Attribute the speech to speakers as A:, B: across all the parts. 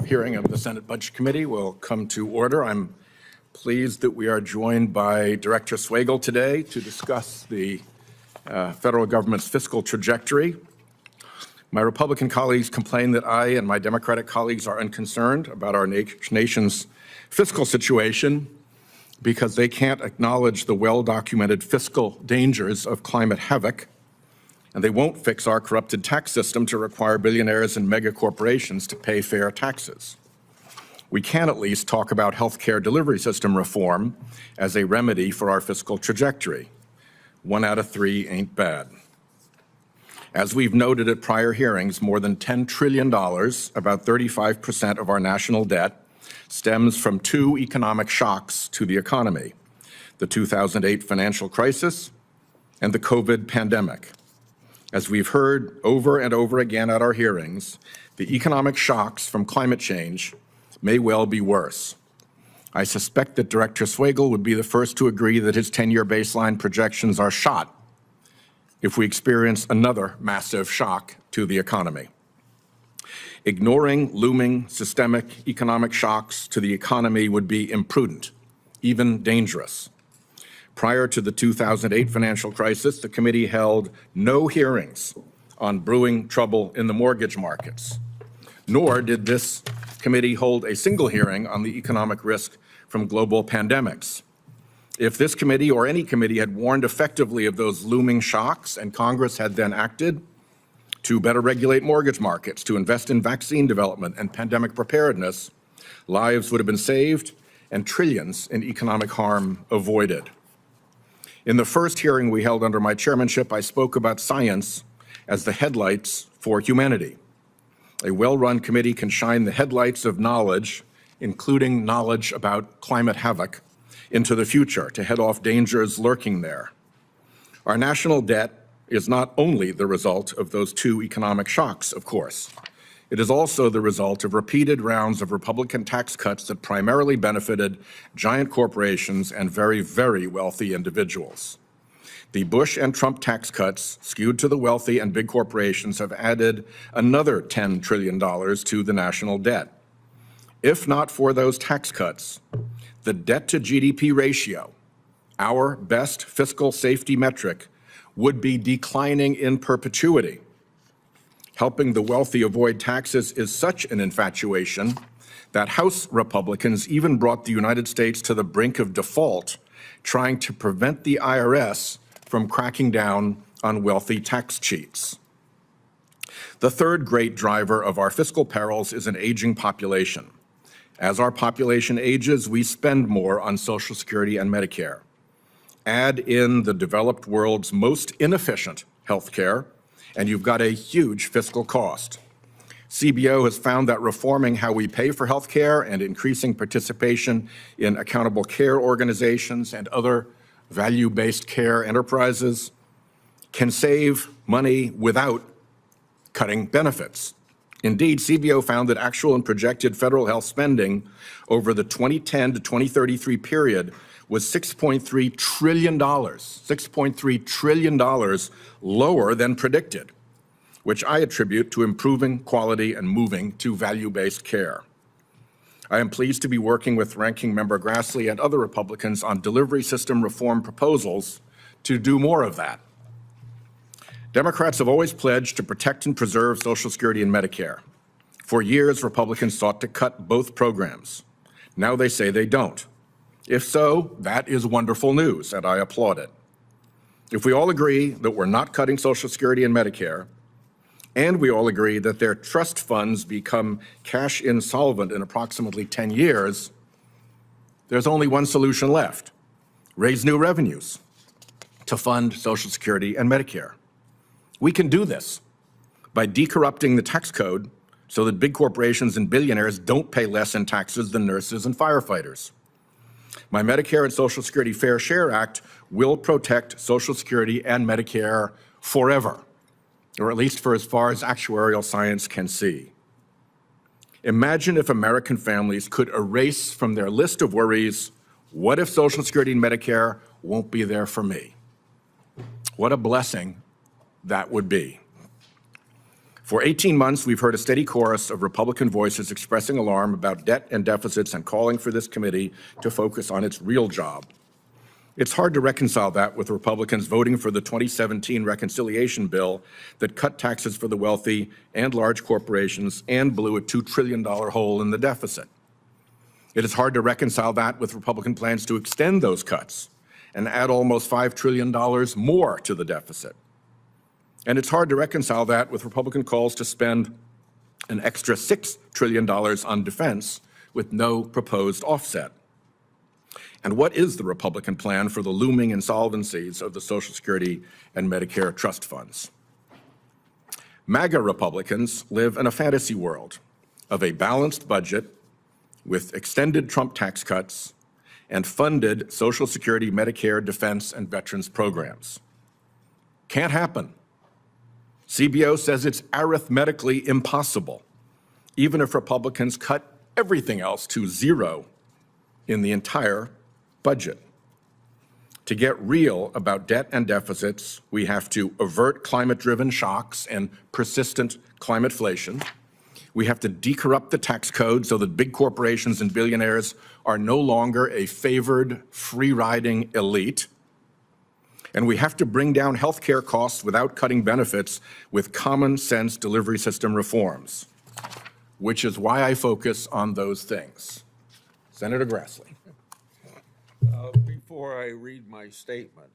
A: Hearing of the Senate Budget Committee will come to order. I'm pleased that we are joined by Director Swagel today to discuss the federal government's fiscal trajectory. My Republican colleagues complain that I and my Democratic colleagues are unconcerned about our nation's fiscal situation because they can't acknowledge the well-documented fiscal dangers of climate havoc, and they won't fix our corrupted tax system to require billionaires and mega corporations to pay fair taxes. We can at least talk about healthcare delivery system reform as a remedy for our fiscal trajectory. 1 out of 3 ain't bad. As we've noted at prior hearings, more than $10 trillion, about 35% of our national debt, stems from 2 economic shocks to the economy: the 2008 financial crisis and the COVID pandemic. As we've heard over and over again at our hearings, the economic shocks from climate change may well be worse. I suspect that Director Swagel would be the first to agree that his 10-year baseline projections are shot if we experience another massive shock to the economy. Ignoring looming systemic economic shocks to the economy would be imprudent, even dangerous. Prior to the 2008 financial crisis, the committee held no hearings on brewing trouble in the mortgage markets, nor did this committee hold a single hearing on the economic risk from global pandemics. If this committee or any committee had warned effectively of those looming shocks and Congress had then acted to better regulate mortgage markets, to invest in vaccine development and pandemic preparedness, lives would have been saved and trillions in economic harm avoided. In the first hearing we held under my chairmanship, I spoke about science as the headlights for humanity. A well-run committee can shine the headlights of knowledge, including knowledge about climate havoc, into the future to head off dangers lurking there. Our national debt is not only the result of those 2 economic shocks, of course. It is also the result of repeated rounds of Republican tax cuts that primarily benefited giant corporations and very, very wealthy individuals. The Bush and Trump tax cuts skewed to the wealthy and big corporations have added another $10 trillion to the national debt. If not for those tax cuts, the debt to GDP ratio, our best fiscal safety metric, would be declining in perpetuity. Helping the wealthy avoid taxes is such an infatuation that House Republicans even brought the United States to the brink of default, trying to prevent the IRS from cracking down on wealthy tax cheats. The third great driver of our fiscal perils is an aging population. As our population ages, we spend more on Social Security and Medicare. Add in the developed world's most inefficient health care, and you've got a huge fiscal cost. CBO has found that reforming how we pay for health care and increasing participation in accountable care organizations and other value-based care enterprises can save money without cutting benefits. Indeed, CBO found that actual and projected federal health spending over the 2010 to 2033 period was $6.3 trillion lower than predicted, which I attribute to improving quality and moving to value-based care. I am pleased to be working with Ranking Member Grassley and other Republicans on delivery system reform proposals to do more of that. Democrats have always pledged to protect and preserve Social Security and Medicare. For years, Republicans sought to cut both programs. Now they say they don't. If so, that is wonderful news, and I applaud it. If we all agree that we're not cutting Social Security and Medicare, and we all agree that their trust funds become cash insolvent in approximately 10 years, there's only one solution left: raise new revenues to fund Social Security and Medicare. We can do this by decorrupting the tax code so that big corporations and billionaires don't pay less in taxes than nurses and firefighters. My Medicare and Social Security Fair Share Act will protect Social Security and Medicare forever, or at least for as far as actuarial science can see. Imagine if American families could erase from their list of worries, what if Social Security and Medicare won't be there for me? What a blessing that would be. For 18 months, we've heard a steady chorus of Republican voices expressing alarm about debt and deficits and calling for this committee to focus on its real job. It's hard to reconcile that with Republicans voting for the 2017 reconciliation bill that cut taxes for the wealthy and large corporations and blew a $2 trillion hole in the deficit. It is hard to reconcile that with Republican plans to extend those cuts and add almost $5 trillion more to the deficit. And it's hard to reconcile that with Republican calls to spend an extra $6 trillion on defense with no proposed offset. And what is the Republican plan for the looming insolvencies of the Social Security and Medicare trust funds? MAGA Republicans live in a fantasy world of a balanced budget with extended Trump tax cuts and funded Social Security, Medicare, defense, and veterans programs. Can't happen. CBO says it's arithmetically impossible, even if Republicans cut everything else to zero in the entire budget. To get real about debt and deficits, we have to avert climate-driven shocks and persistent climateflation. We have to decorrupt the tax code so that big corporations and billionaires are no longer a favored, free-riding elite. And we have to bring down healthcare costs without cutting benefits with common sense delivery system reforms, which is why I focus on those things. Senator Grassley.
B: Before I read my statement,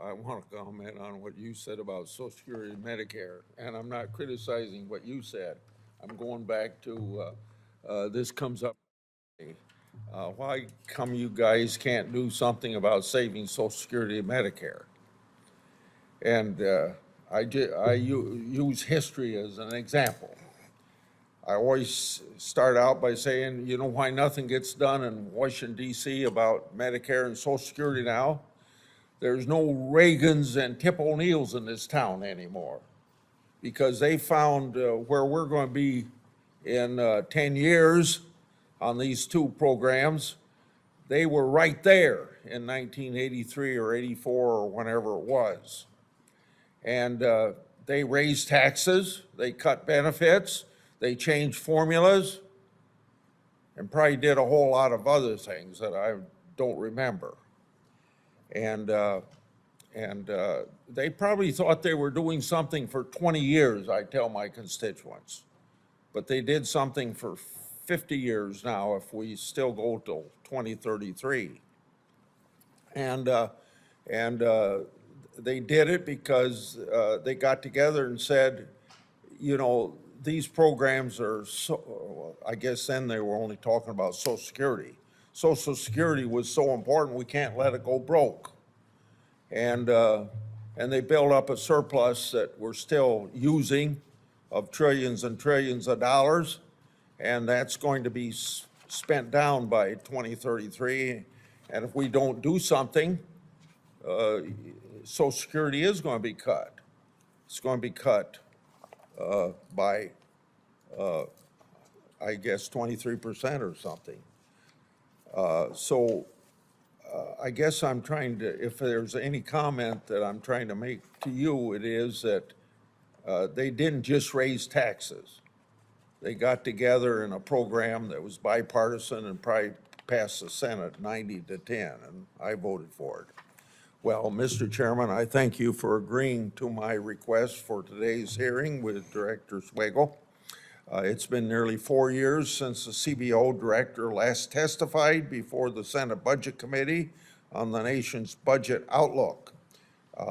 B: I want to comment on what you said about Social Security and Medicare, and I'm not criticizing what you said. I'm going back to this comes up. Why come you guys can't do something about saving Social Security and Medicare? And I use history as an example. I always start out by saying, you know why nothing gets done in Washington, D.C. about Medicare and Social Security now? There's no Reagans and Tip O'Neills in this town anymore, because they found where we're going to be in 10 years on these two programs. They were right there in 1983 or 84 or whenever it was. And they raised taxes, they cut benefits, they changed formulas, and probably did a whole lot of other things that I don't remember. And they probably thought they were doing something for 20 years, I tell my constituents. But they did something for 50 years now if we still go till 2033. And they did it because they got together and said, you know, these programs are so, I guess then they were only talking about Social Security. Social Security was so important, we can't let it go broke. And they built up a surplus that we're still using of trillions and trillions of dollars, and that's going to be spent down by 2033. And if we don't do something, Social Security is going to be cut. It's going to be cut by, I guess, 23% or something. I guess I'm trying to, if there's any comment that I'm trying to make to you, it is that they didn't just raise taxes. They got together in a program that was bipartisan and probably passed the Senate 90-10, and I voted for it. Well, Mr. Chairman, I thank you for agreeing to my request for today's hearing with Director Swagel. It's been nearly 4 years since the CBO Director last testified before the Senate Budget Committee on the nation's budget outlook.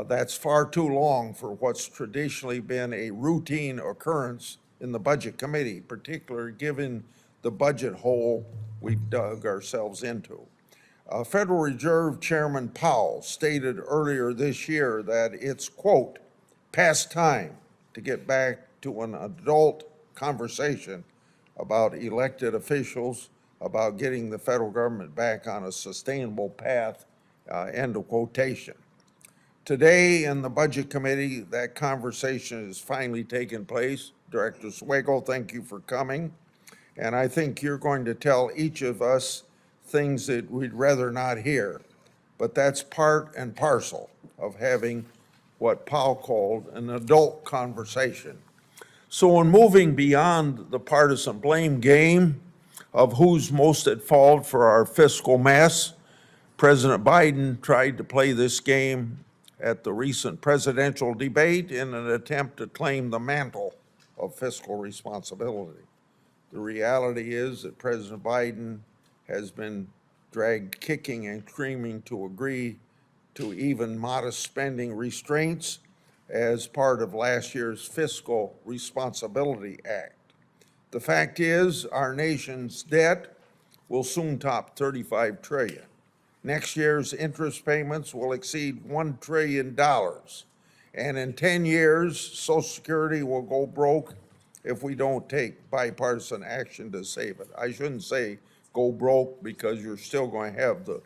B: That's far too long for what's traditionally been a routine occurrence in the Budget Committee, particularly given the budget hole we've dug ourselves into. Federal Reserve Chairman Powell stated earlier this year that it's, quote, past time to get back to an adult conversation about elected officials, about getting the federal government back on a sustainable path, end of quotation. Today in the Budget Committee, that conversation is finally taking place. Director Swagel, thank you for coming. And I think you're going to tell each of us things that we'd rather not hear, but that's part and parcel of having what Powell called an adult conversation. So in moving beyond the partisan blame game of who's most at fault for our fiscal mess, President Biden tried to play this game at the recent presidential debate in an attempt to claim the mantle of fiscal responsibility. The reality is that President Biden has been dragged kicking and screaming to agree to even modest spending restraints as part of last year's Fiscal Responsibility Act. The fact is, our nation's debt will soon top $35 trillion. Next year's interest payments will exceed $1 trillion. And in 10 years, Social Security will go broke if we don't take bipartisan action to save it. I shouldn't say go broke because you're still going to have the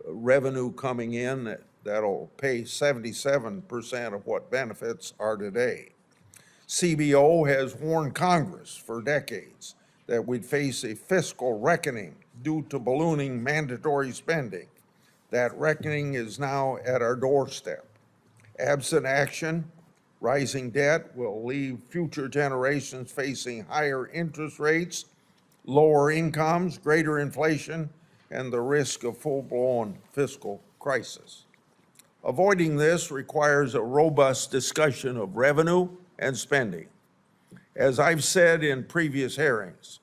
B: revenue coming in that'll pay 77% of what benefits are today. CBO has warned Congress for decades that we'd face a fiscal reckoning due to ballooning mandatory spending. That reckoning is now at our doorstep. Absent action, rising debt will leave future generations facing higher interest rates, lower incomes, greater inflation, and the risk of full-blown fiscal crisis. Avoiding this requires a robust discussion of revenue and spending. As I've said in previous hearings,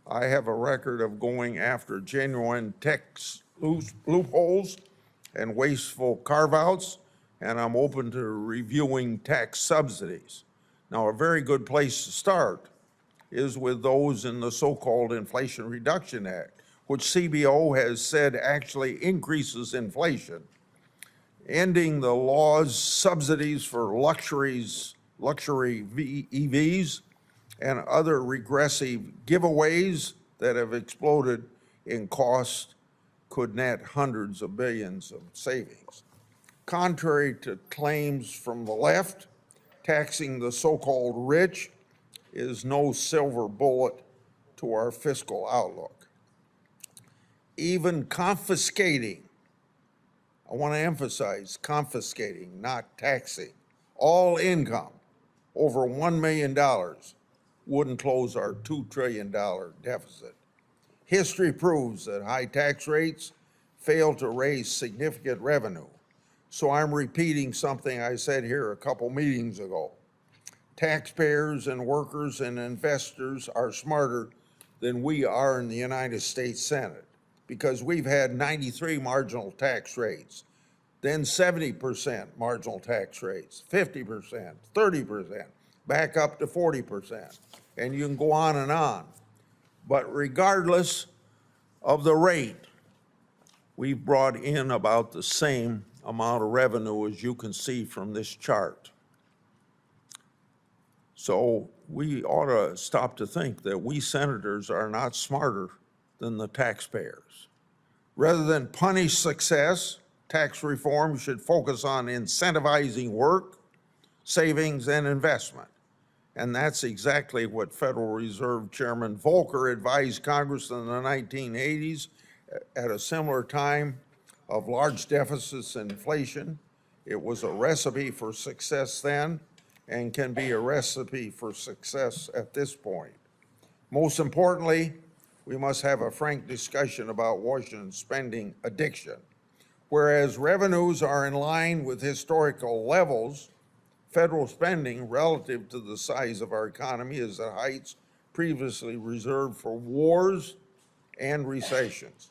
B: I have a record of going after genuine tax loopholes and wasteful carve-outs, and I'm open to reviewing tax subsidies. Now, a very good place to start is with those in the so-called Inflation Reduction Act, which CBO has said actually increases inflation. Ending the law's subsidies for luxury EVs and other regressive giveaways that have exploded in cost could net hundreds of billions of savings. Contrary to claims from the left, taxing the so-called rich is no silver bullet to our fiscal outlook. Even confiscating, I want to emphasize confiscating, not taxing, all income over $1 million wouldn't close our $2 trillion deficit. History proves that high tax rates fail to raise significant revenue. So I'm repeating something I said here a couple meetings ago. Taxpayers and workers and investors are smarter than we are in the United States Senate because we've had 93 marginal tax rates, then 70% marginal tax rates, 50%, 30%, back up to 40%, and you can go on and on. But regardless of the rate, we've brought in about the same amount of revenue as you can see from this chart. So we ought to stop to think that we senators are not smarter than the taxpayers. Rather than punish success, tax reform should focus on incentivizing work, savings, and investment. And that's exactly what Federal Reserve Chairman Volcker advised Congress in the 1980s at a similar time of large deficits and inflation. It was a recipe for success then and can be a recipe for success at this point. Most importantly, we must have a frank discussion about Washington's spending addiction. Whereas revenues are in line with historical levels, federal spending relative to the size of our economy is at heights previously reserved for wars and recessions,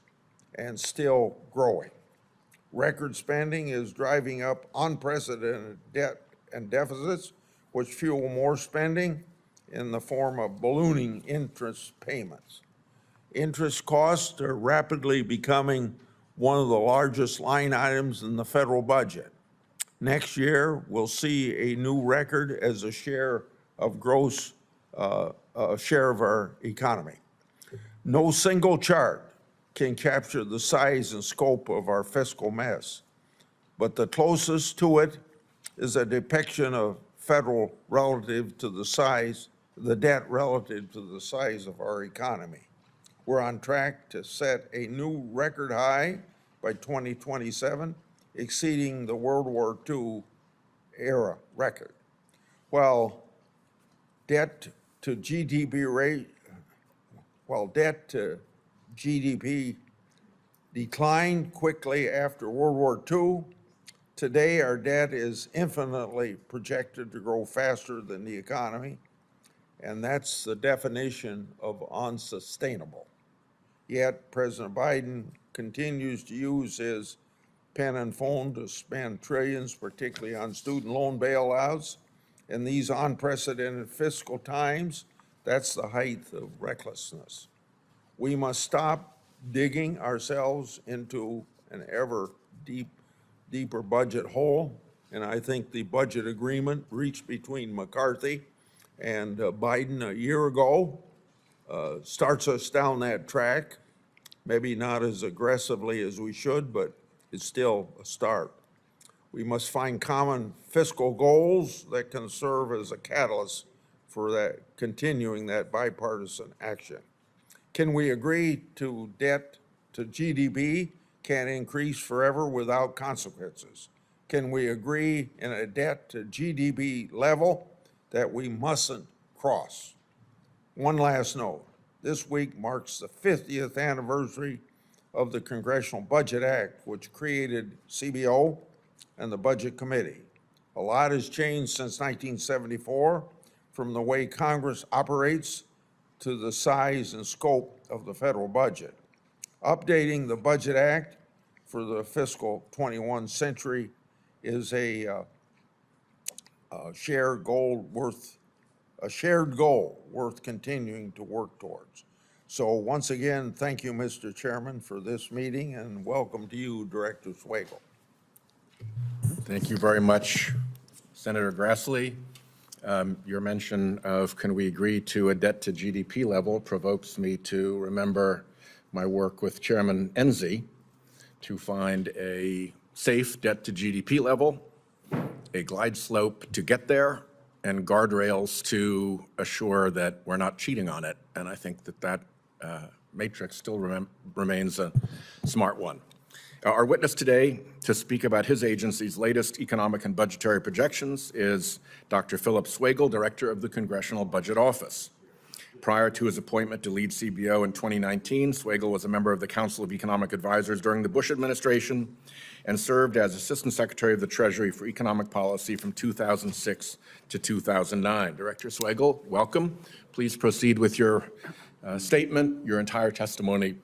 B: and still growing. Record spending is driving up unprecedented debt and deficits, which fuel more spending in the form of ballooning interest payments. Interest costs are rapidly becoming one of the largest line items in the federal budget. Next year, we'll see a new record as a share of gross share of our economy. No single chart can capture the size and scope of our fiscal mess, but the closest to it is a depiction of federal relative to the size, the debt relative to the size of our economy. We're on track to set a new record high by 2027, exceeding the World War II era record. While debt to GDP rate, debt to GDP declined quickly after World War II. Today, our debt is infinitely projected to grow faster than the economy, and that's the definition of unsustainable. Yet, President Biden continues to use his pen and phone to spend trillions, particularly on student loan bailouts. In these unprecedented fiscal times, that's the height of recklessness. We must stop digging ourselves into an ever deeper budget hole. And I think the budget agreement reached between McCarthy and Biden a year ago starts us down that track. Maybe not as aggressively as we should, but it's still a start. We must find common fiscal goals that can serve as a catalyst for that, continuing that bipartisan action. Can we agree to debt to GDP can't increase forever without consequences? Can we agree in a debt to GDP level that we mustn't cross? One last note. This week marks the 50th anniversary of the Congressional Budget Act, which created CBO and the Budget Committee. A lot has changed since 1974, from the way Congress operates to the size and scope of the federal budget. Updating the Budget Act for the fiscal 21 century is a shared goal worth continuing to work towards. So once again, thank you, Mr. Chairman, for this meeting, and welcome to you, Director Swagel.
A: Thank you very much, Senator Grassley. Your mention of can we agree to a debt to GDP level provokes me to remember my work with Chairman Enzi to find a safe debt to GDP level, a glide slope to get there, and guardrails to assure that we're not cheating on it. And I think that matrix still remains a smart one. Our witness today to speak about his agency's latest economic and budgetary projections is Dr. Phillip Swagel, Director of the Congressional Budget Office. Prior to his appointment to lead CBO in 2019, Swagel was a member of the Council of Economic Advisors during the Bush administration and served as Assistant Secretary of the Treasury for Economic Policy from 2006 to 2009. Director Swagel, welcome. Please proceed with your statement. Your entire testimony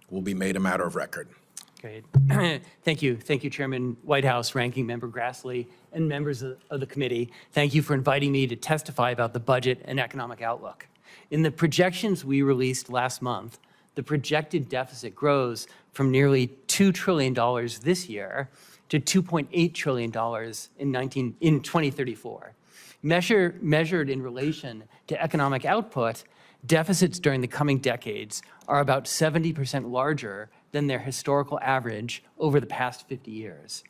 A: will be made a matter of record.
C: Great. Thank you. Thank you, Chairman Whitehouse, Ranking Member Grassley, and members of the committee. Thank you for inviting me to testify about the budget and economic outlook. In the projections we released last month, the projected deficit grows from nearly $2 trillion this year to $2.8 trillion in 2034. Measured in relation to economic output, deficits during the coming decades are about 70% larger than their historical average over the past 50 years.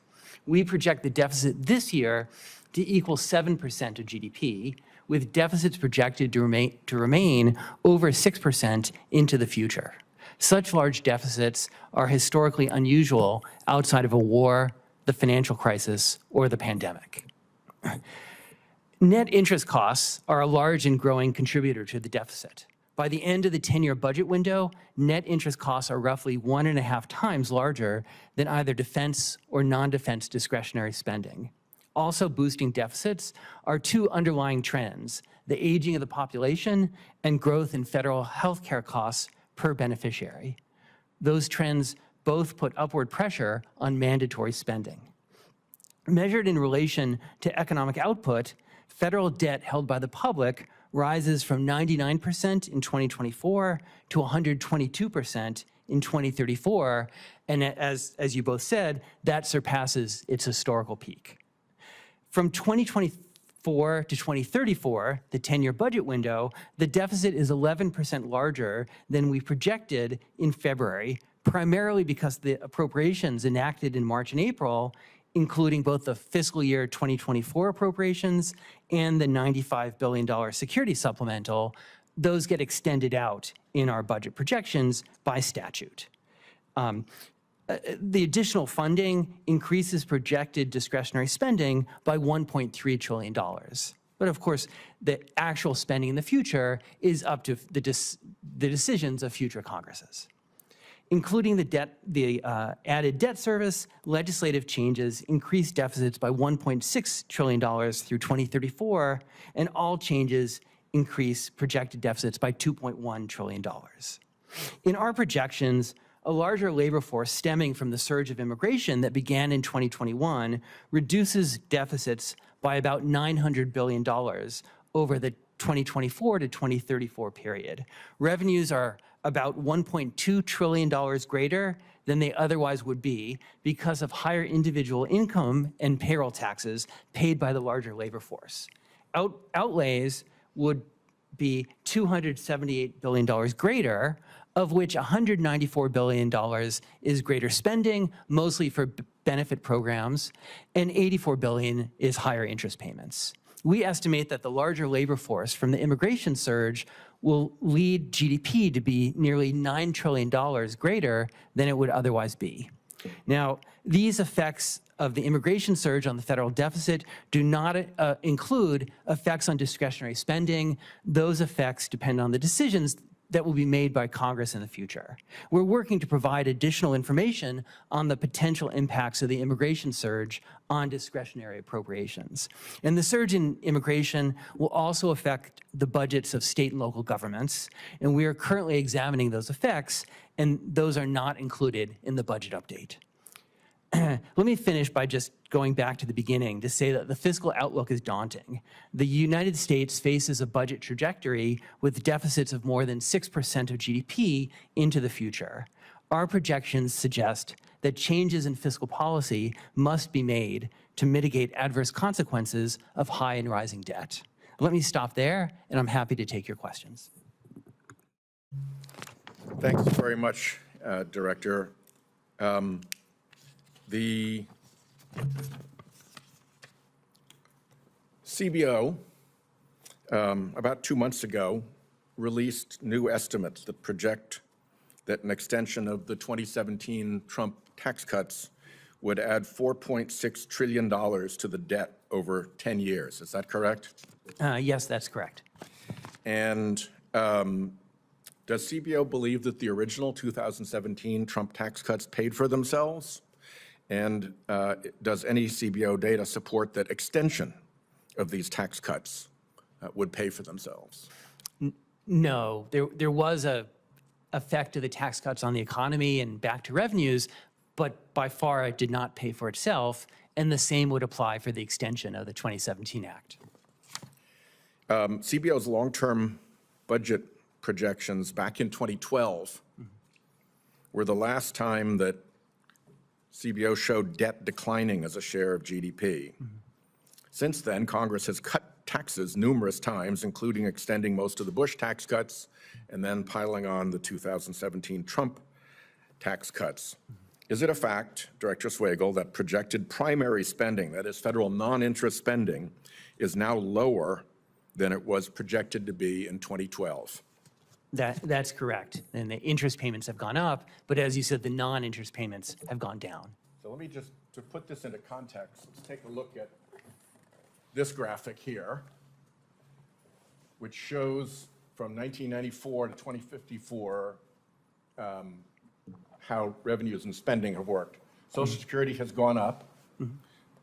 C: We project the deficit this year to equal 7% of GDP, with deficits projected to remain over 6% into the future. Such large deficits are historically unusual outside of a war, the financial crisis, or the pandemic. Net interest costs are a large and growing contributor to the deficit. By the end of the 10-year budget window, net interest costs are roughly 1.5 times larger than either defense or non-defense discretionary spending. Also boosting deficits are two underlying trends: the aging of the population and growth in federal health care costs per beneficiary. Those trends both put upward pressure on mandatory spending. Measured in relation to economic output, federal debt held by the public rises from 99% in 2024 to 122% in 2034, and as you both said, that surpasses its historical peak. From 2024 to 2034, the 10-year budget window, the deficit is 11% larger than we projected in February, primarily because the appropriations enacted in March and April, including both the fiscal year 2024 appropriations and the $95 billion security supplemental, those get extended out in our budget projections by statute. The additional funding increases projected discretionary spending by $1.3 trillion. But of course, the actual spending in the future is up to the decisions of future Congresses. Including the added debt service, legislative changes increase deficits by $1.6 trillion through 2034, and all changes increase projected deficits by $2.1 trillion. In our projections, a larger labor force stemming from the surge of immigration that began in 2021 reduces deficits by about $900 billion over the 2024 to 2034 period. Revenues are about $1.2 trillion greater than they otherwise would be because of higher individual income and payroll taxes paid by the larger labor force. Outlays would be $278 billion greater, of which $194 billion is greater spending, mostly for benefit programs, and $84 billion is higher interest payments. We estimate that the larger labor force from the immigration surge will lead GDP to be nearly $9 trillion greater than it would otherwise be. Now, these effects of the immigration surge on the federal deficit do not include effects on discretionary spending. Those effects depend on the decisions that will be made by Congress in the future. We're working to provide additional information on the potential impacts of the immigration surge on discretionary appropriations. And the surge in immigration will also affect the budgets of state and local governments, and we are currently examining those effects, and those are not included in the budget update. Let me finish by just going back to the beginning to say that the fiscal outlook is daunting. The United States faces a budget trajectory with deficits of more than 6% of GDP into the future. Our projections suggest that changes in fiscal policy must be made to mitigate adverse consequences of high and rising debt. Let me stop there, and I'm happy to take your questions.
A: Thanks very much, Director. The CBO, about 2 months ago, released new estimates that project that an extension of the 2017 Trump tax cuts would add $4.6 trillion to the debt over 10 years. Is that correct?
C: Yes, that's correct.
A: And does CBO believe that the original 2017 Trump tax cuts paid for themselves? And does any CBO data support that extension of these tax cuts would pay for themselves?
C: No, there was a effect of the tax cuts on the economy and back to revenues, but by far it did not pay for itself, and the same would apply for the extension of the 2017 Act.
A: CBO's long-term budget projections back in 2012 were the last time that CBO showed debt declining as a share of GDP. Since then, Congress has cut taxes numerous times, including extending most of the Bush tax cuts and then piling on the 2017 Trump tax cuts. Is it a fact, Director Swagel, that projected primary spending, that is federal non-interest spending, is now lower than it was projected to be in 2012?
C: That's correct. And the interest payments have gone up, but as you said, the non-interest payments have gone down.
A: So let me just, to put this into context, let's take a look at this graphic here, which shows from 1994 to 2054 how revenues and spending have worked. Social Security has gone up,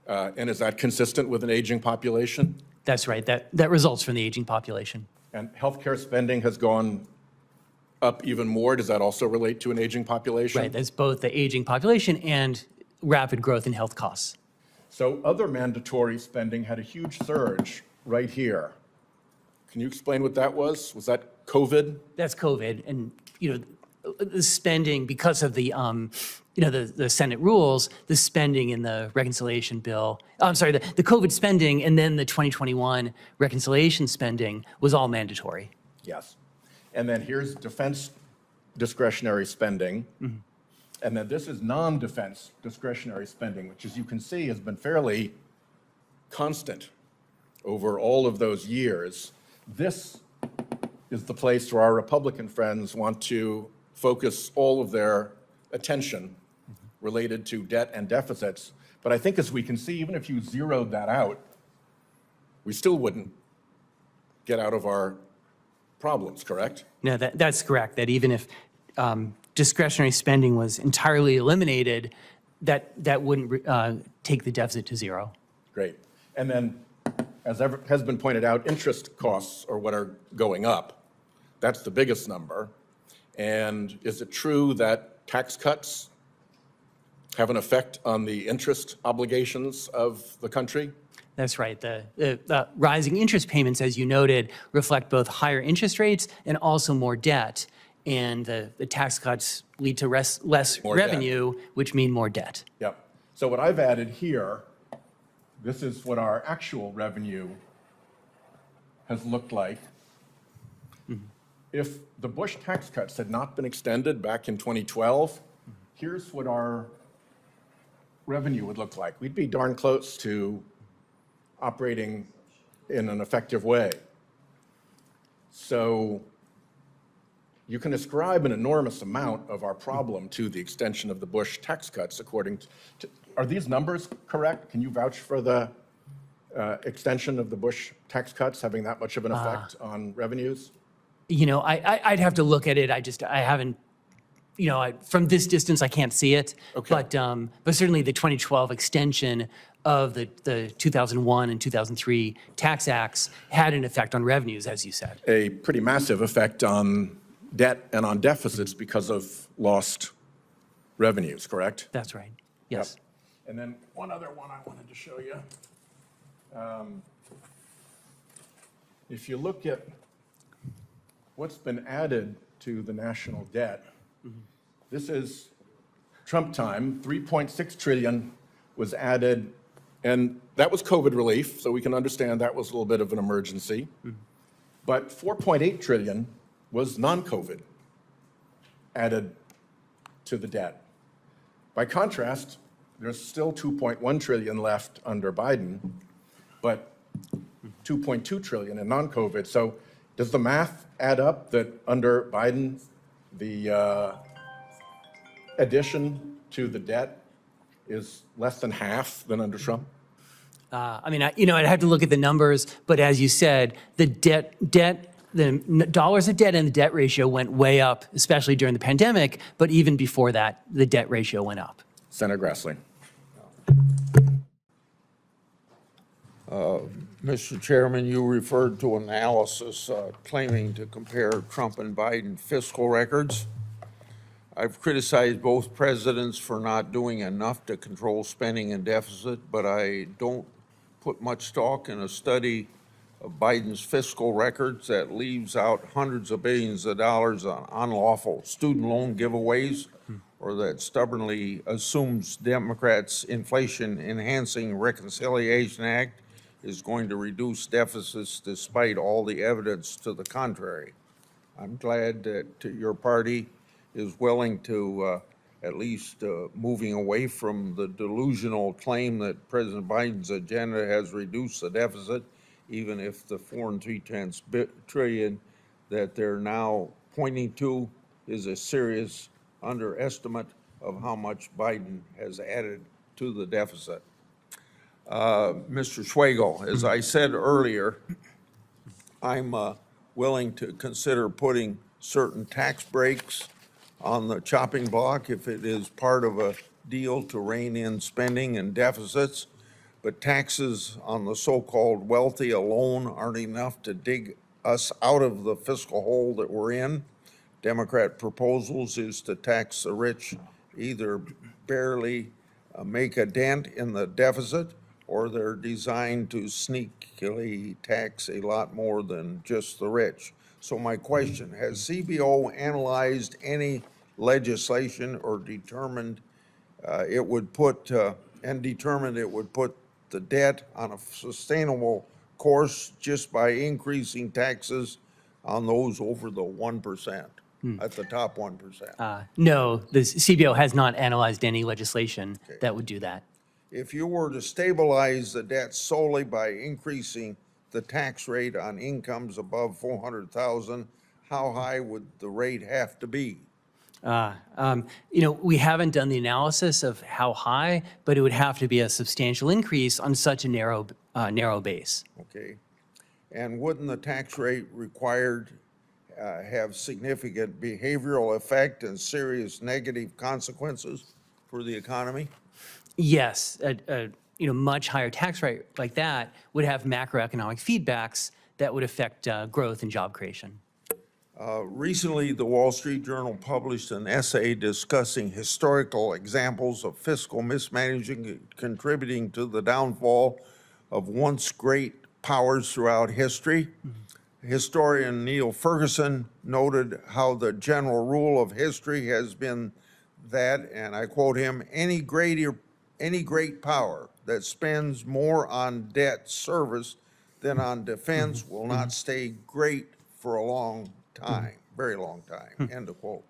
A: and is that consistent with an aging population?
C: That's right. That results from the aging population.
A: And healthcare spending has gone up even more. Does that also relate to an aging population?
C: Right. That's both the aging population and rapid growth in health costs.
A: So other mandatory spending had a huge surge right here. Can you explain what that was? Was that COVID? That's
C: COVID, and the spending because of the the Senate rules, the spending in the reconciliation bill. I'm sorry, the COVID spending and then the 2021 reconciliation spending was all mandatory.
A: Yes. And then here's defense discretionary spending. And then this is non-defense discretionary spending, which, as you can see, has been fairly constant over all of those years. This is the place where our Republican friends want to focus all of their attention related to debt and deficits. But I think, as we can see, even if you zeroed that out, we still wouldn't get out of our problems, correct?
C: No, that's correct, that even if discretionary spending was entirely eliminated, that wouldn't take the deficit to zero.
A: Great. And then, as has been pointed out, interest costs are what are going up. That's the biggest number. And is it true that tax cuts have an effect on the interest obligations of the country?
C: That's right. The rising interest payments, as you noted, reflect both higher interest rates and also more debt. And the tax cuts lead to less
A: More debt.
C: revenue, which mean more debt.
A: Yep. So what I've added here, this is what our actual revenue has looked like. If the Bush tax cuts had not been extended back in 2012, here's what our revenue would look like. We'd be darn close to operating in an effective way. So you can ascribe an enormous amount of our problem to the extension of the Bush tax cuts, according to, are these numbers correct? Can you vouch for the extension of the Bush tax cuts having that much of an effect on revenues?
C: You know, I'd have to look at it. I haven't, you know, from this distance, I can't see it.
A: Okay.
C: But certainly the 2012 extension of the 2001 and 2003 tax acts had an effect on revenues, as you said.
A: A pretty massive effect on debt and on deficits because of lost revenues, correct?
C: That's right. Yes.
A: Yep. And then one other one I wanted to show you. If you look at what's been added to the national debt, this is Trump time, 3.6 trillion was added, and that was COVID relief, so we can understand that was a little bit of an emergency. But 4.8 trillion was non-COVID added to the debt. By contrast, there's still 2.1 trillion left under Biden, but 2.2 trillion in non-COVID. So does the math add up that under Biden, the addition to the debt is less than half than under Trump?
C: I mean, you know, I'd have to look at the numbers, but as you said, the dollars of debt and the debt ratio went way up, especially during the pandemic, but even before that, the debt ratio went up.
A: Senator Grassley.
B: Mr. Chairman, you referred to analysis claiming to compare Trump and Biden fiscal records. I've criticized both presidents for not doing enough to control spending and deficit, but I don't put much stock in a study of Biden's fiscal records that leaves out hundreds of billions of dollars on unlawful student loan giveaways, or that stubbornly assumes Democrats' Inflation-Enhancing Reconciliation Act is going to reduce deficits despite all the evidence to the contrary. I'm glad that your party is willing to at least moving away from the delusional claim that President Biden's agenda has reduced the deficit, even if the 4.3 trillion that they're now pointing to is a serious underestimate of how much Biden has added to the deficit. Mr. Swagel, as I said earlier, I'm willing to consider putting certain tax breaks on the chopping block if it is part of a deal to rein in spending and deficits. But taxes on the so-called wealthy alone aren't enough to dig us out of the fiscal hole that we're in. Democrat proposals is to tax the rich, either barely make a dent in the deficit, or they're designed to sneakily tax a lot more than just the rich. So my question, has CBO analyzed any legislation or determined it would put the debt on a sustainable course just by increasing taxes on those over the 1%, at the top 1%?
C: No, the CBO has not analyzed any legislation that would do that.
B: If you were to stabilize the debt solely by increasing the tax rate on incomes above 400,000, how high would the rate have to be?
C: You know, we haven't done the analysis of how high, but it would have to be a substantial increase on such a narrow base.
B: Okay. And wouldn't the tax rate required have significant behavioral effect and serious negative consequences for the economy?
C: Yes, a much higher tax rate like that would have macroeconomic feedbacks that would affect growth and job creation.
B: Recently, the Wall Street Journal published an essay discussing historical examples of fiscal mismanaging contributing to the downfall of once great powers throughout history. Historian Neil Ferguson noted how the general rule of history has been that, and I quote him, any great power that spends more on debt service than on defense will not stay great for a long time, very long time, end of quote.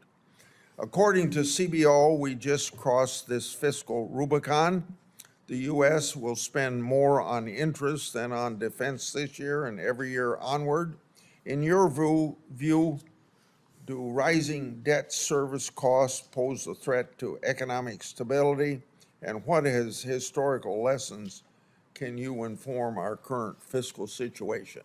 B: According to CBO, we just crossed this fiscal Rubicon. The U.S. will spend more on interest than on defense this year and every year onward. In your view, do rising debt service costs pose a threat to economic stability? And what historical lessons can you inform our current fiscal situation?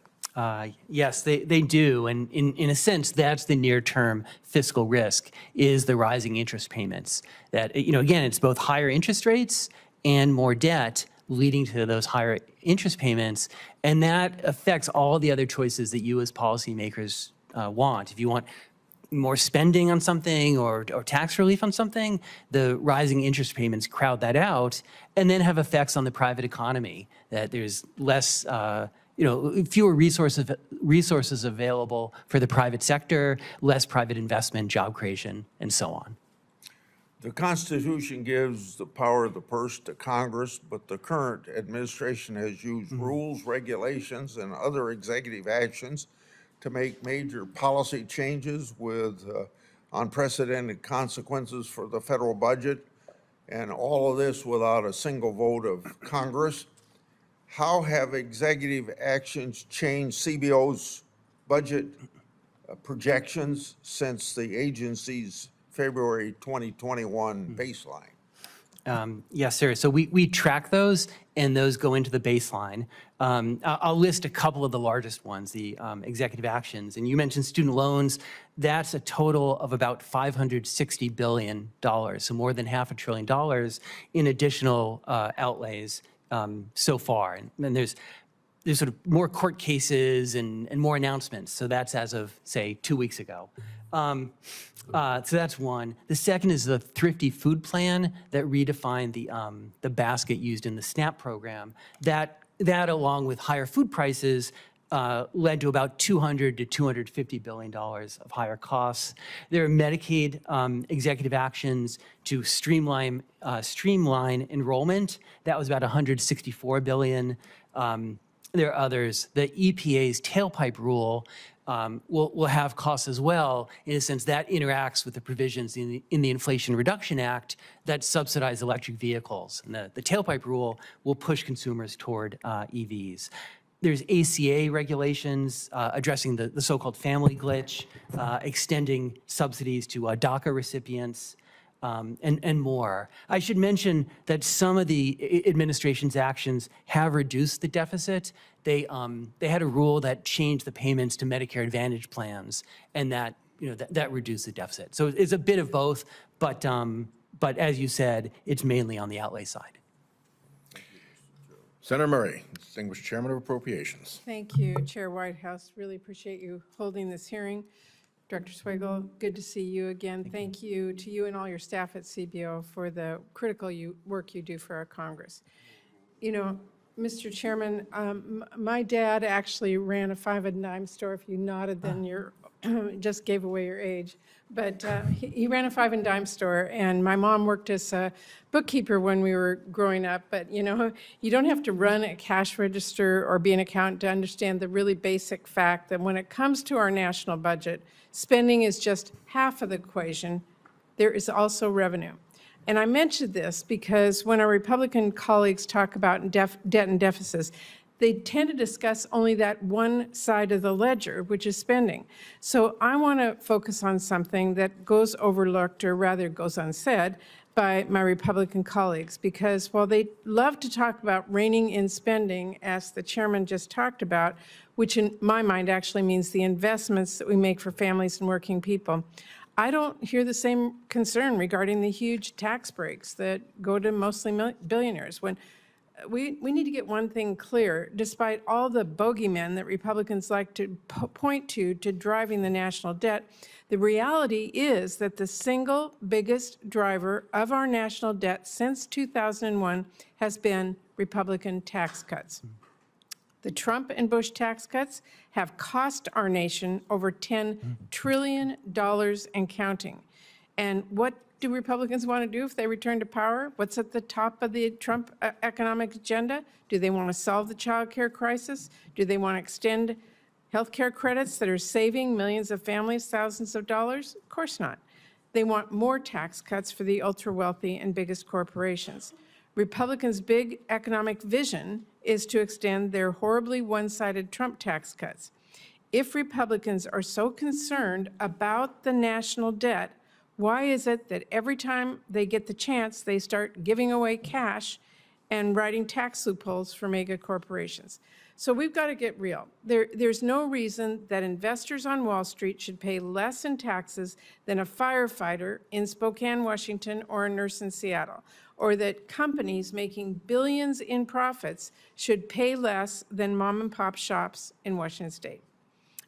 C: Yes, they do. And in a sense, that's the near-term fiscal risk, is the rising interest payments. That, again, it's both higher interest rates and more debt leading to those higher interest payments. And that affects all the other choices that you as policymakers want. If you want more spending on something or tax relief on something, the rising interest payments crowd that out and then have effects on the private economy, that there's less fewer resources available for the private sector, less private investment, job creation, and so on.
B: The Constitution gives the power of the purse to Congress, but the current administration has used rules, regulations, and other executive actions to make major policy changes with unprecedented consequences for the federal budget, and all of this without a single vote of Congress. How have executive actions changed CBO's budget projections since the agency's February 2021 baseline?
C: Yes, sir. So we track those, and those go into the baseline. I'll list a couple of the largest ones, the executive actions. And you mentioned student loans. That's a total of about $560 billion, so more than $500 billion in additional outlays so far. And there's sort of more court cases and more announcements. So that's as of, say, 2 weeks ago. So that's one. The second is the Thrifty Food Plan that redefined the basket used in the SNAP program. That along with higher food prices led to about $200 to $250 billion of higher costs. There are Medicaid executive actions to streamline enrollment. That was about $164 billion. There are others. The EPA's tailpipe rule will have costs as well. In a sense, that interacts with the provisions in the Inflation Reduction Act that subsidize electric vehicles. And the tailpipe rule will push consumers toward EVs. There's ACA regulations addressing the so-called family glitch, extending subsidies to DACA recipients, and more. I should mention that some of the administration's actions have reduced the deficit. They had a rule that changed the payments to Medicare Advantage plans, and that reduced the deficit. So it's a bit of both, but as you said, it's mainly on the outlay side.
A: Senator Murray, Distinguished Chairman of Appropriations.
D: Thank you, Chair Whitehouse. Really appreciate you holding this hearing. Director Swagel, good to see you again. Thank you to you and all your staff at CBO for the critical work you do for our Congress. Mr. Chairman, my dad actually ran a five and dime store. If you nodded, then you're just gave away your age. But he ran a five and dime store, and my mom worked as a bookkeeper when we were growing up. But you don't have to run a cash register or be an accountant to understand the really basic fact that when it comes to our national budget, spending is just half of the equation. There is also revenue. And I mentioned this because when our Republican colleagues talk about debt and deficits, they tend to discuss only that one side of the ledger, which is spending. So I want to focus on something that goes overlooked, or rather goes unsaid, by my Republican colleagues, because while they love to talk about reining in spending, as the chairman just talked about, which in my mind actually means the investments that we make for families and working people, I don't hear the same concern regarding the huge tax breaks that go to mostly billionaires. When we need to get one thing clear: despite all the bogeymen that Republicans like to point to driving the national debt, the reality is that the single biggest driver of our national debt since 2001 has been Republican tax cuts. The Trump and Bush tax cuts have cost our nation over $10 trillion and counting. And what do Republicans want to do if they return to power? What's at the top of the Trump economic agenda? Do they want to solve the child care crisis? Do they want to extend health care credits that are saving millions of families thousands of dollars? Of course not. They want more tax cuts for the ultra-wealthy and biggest corporations. Republicans' big economic vision is to extend their horribly one-sided Trump tax cuts. If Republicans are so concerned about the national debt, why is it that every time they get the chance, they start giving away cash and writing tax loopholes for mega corporations? So we've got to get real. There's no reason that investors on Wall Street should pay less in taxes than a firefighter in Spokane, Washington, or a nurse in Seattle, or that companies making billions in profits should pay less than mom and pop shops in Washington State.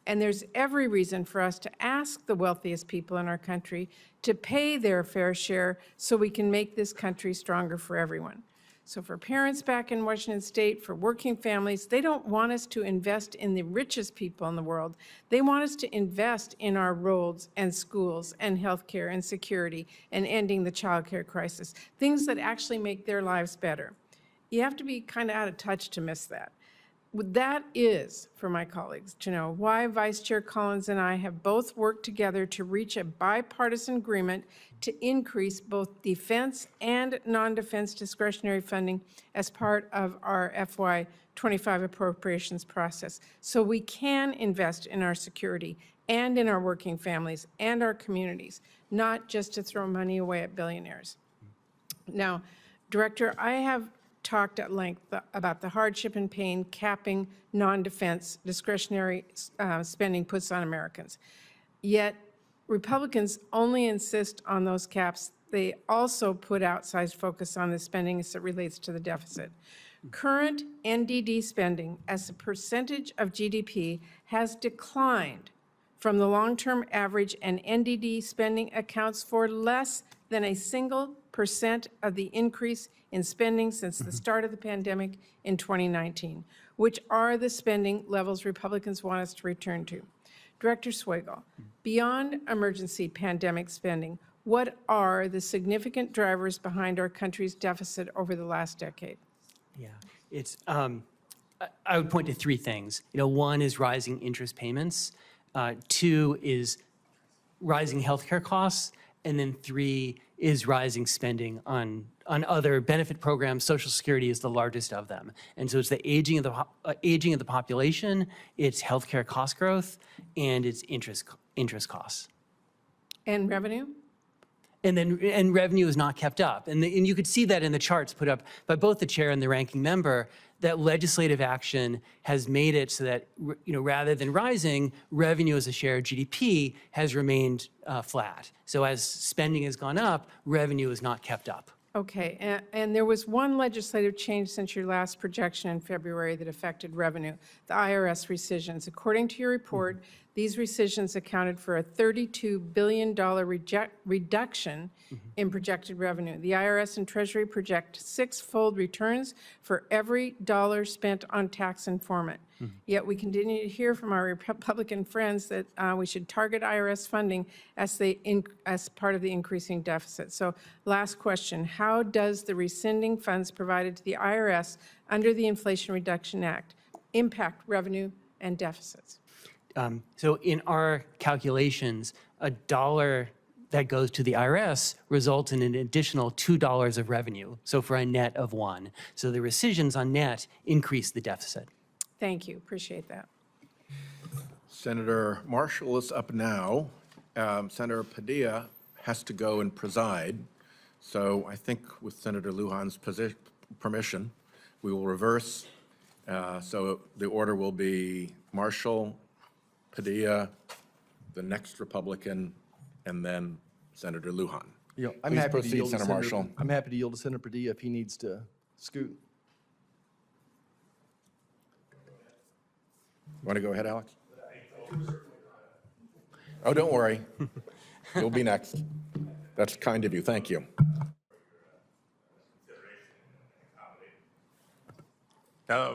D: And there's every reason for us to ask the wealthiest people in our country to pay their fair share so we can make this country stronger for everyone. So for parents back in Washington State, for working families, they don't want us to invest in the richest people in the world. They want us to invest in our roads and schools and healthcare and security and ending the child care crisis, things that actually make their lives better. You have to be kind of out of touch to miss that. That is, for my colleagues to know, why Vice Chair Collins and I have both worked together to reach a bipartisan agreement to increase both defense and non-defense discretionary funding as part of our FY25 appropriations process, so we can invest in our security and in our working families and our communities, not just to throw money away at billionaires. Now, Director, I have talked at length about the hardship and pain capping non-defense discretionary spending puts on Americans. Yet Republicans only insist on those caps. They also put outsized focus on the spending as it relates to the deficit. Current NDD spending as a percentage of GDP has declined from the long-term average, and NDD spending accounts for less than a single % of the increase in spending since the start of the pandemic in 2019, which are the spending levels Republicans want us to return to. Director Swagel, beyond emergency pandemic spending, what are the significant drivers behind our country's deficit over the last decade?
C: Yeah, it's, I would point to three things. One is rising interest payments. Two is rising healthcare costs. And then three is rising spending on other benefit programs. Social Security is the largest of them. And so it's the aging of the population, it's healthcare cost growth, and it's interest costs.
D: And revenue?
C: And revenue is not kept up. And you could see that in the charts put up by both the chair and the ranking member, that legislative action has made it so that, rather than rising, revenue as a share of GDP has remained flat. So as spending has gone up, revenue is not kept up.
D: Okay, and there was one legislative change since your last projection in February that affected revenue, the IRS rescissions. According to your report, these rescissions accounted for a $32 billion reduction in projected revenue. The IRS and Treasury project six-fold returns for every dollar spent on tax informant. Yet we continue to hear from our Republican friends that we should target IRS funding as part of the increasing deficit. So last question, how does the rescinding funds provided to the IRS under the Inflation Reduction Act impact revenue and deficits?
C: So in our calculations, a dollar that goes to the IRS results in an additional $2 of revenue, so for a net of $1. So the rescissions on net increase the deficit.
D: Thank you, appreciate that.
A: Senator Marshall is up now. Senator Padilla has to go and preside. So I think with Senator Lujan's permission, we will reverse. So the order will be Marshall, Padilla, the next Republican, and then Senator Lujan.
E: You know, I'm
A: Please
E: happy to
A: proceed,
E: yield to
A: Senator Marshall.
E: I'm happy to yield to Senator Padilla if he needs to scoot.
A: Want to go ahead, Alex? Oh, don't worry. You'll be next. That's kind of you. Thank you.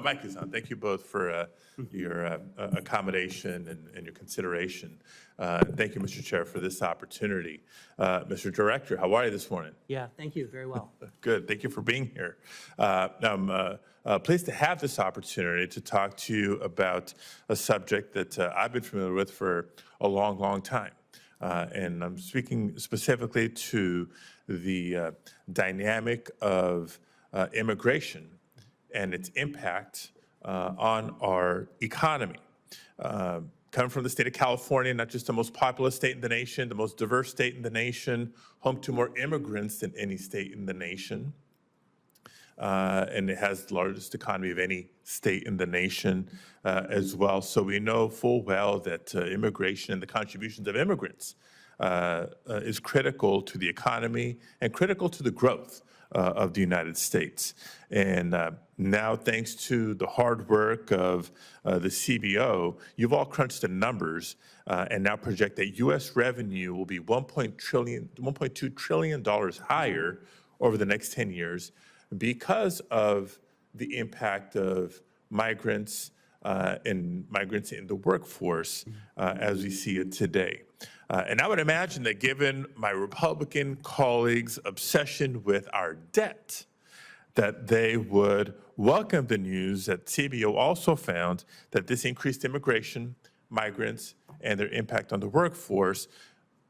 F: Mike is on. Thank you both for your accommodation and your consideration. Thank you, Mr. Chair, for this opportunity. Mr. Director, how are you this morning?
C: Yeah, thank you, very well.
F: Good. Thank you for being here. I'm pleased to have this opportunity to talk to you about a subject that I've been familiar with for a long, long time. And I'm speaking specifically to the dynamic of immigration and its impact on our economy. Coming from the state of California, not just the most populous state in the nation, the most diverse state in the nation, home to more immigrants than any state in the nation. And it has the largest economy of any state in the nation as well. So we know full well that immigration and the contributions of immigrants is critical to the economy and critical to the growth of the United States. And now, thanks to the hard work of the CBO, you've all crunched the numbers and now project that U.S. revenue will be $1.2 trillion higher over the next 10 years because of the impact of migrants and migrants in the workforce as we see it today. And I would imagine that given my Republican colleagues' obsession with our debt, that they would welcome the news that CBO also found that this increased immigration, migrants, and their impact on the workforce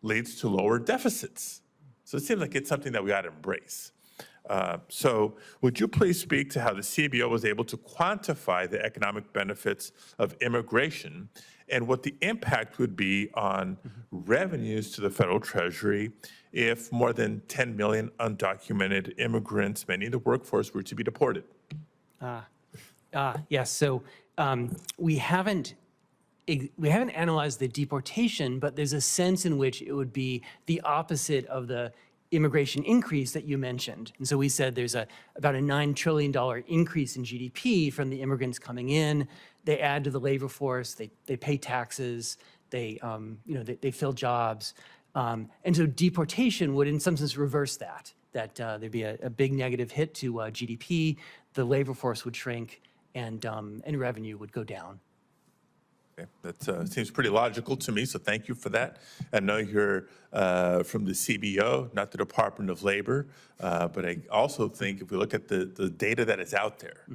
F: leads to lower deficits. So it seems like it's something that we ought to embrace. So would you please speak to how the CBO was able to quantify the economic benefits of immigration and what the impact would be on revenues to the federal treasury if more than 10 million undocumented immigrants, many in the workforce, were to be deported?
C: Yes, so we haven't analyzed the deportation, but there's a sense in which it would be the opposite of the immigration increase that you mentioned. And so we said there's about a $9 trillion increase in GDP from the immigrants coming in. They add to the labor force, they pay taxes, they fill jobs. And so deportation would in some sense reverse that there'd be a big negative hit to GDP, the labor force would shrink, and revenue would go down.
F: Okay. That seems pretty logical to me, so thank you for that. I know you're from the CBO, not the Department of Labor, but I also think if we look at the data that is out there,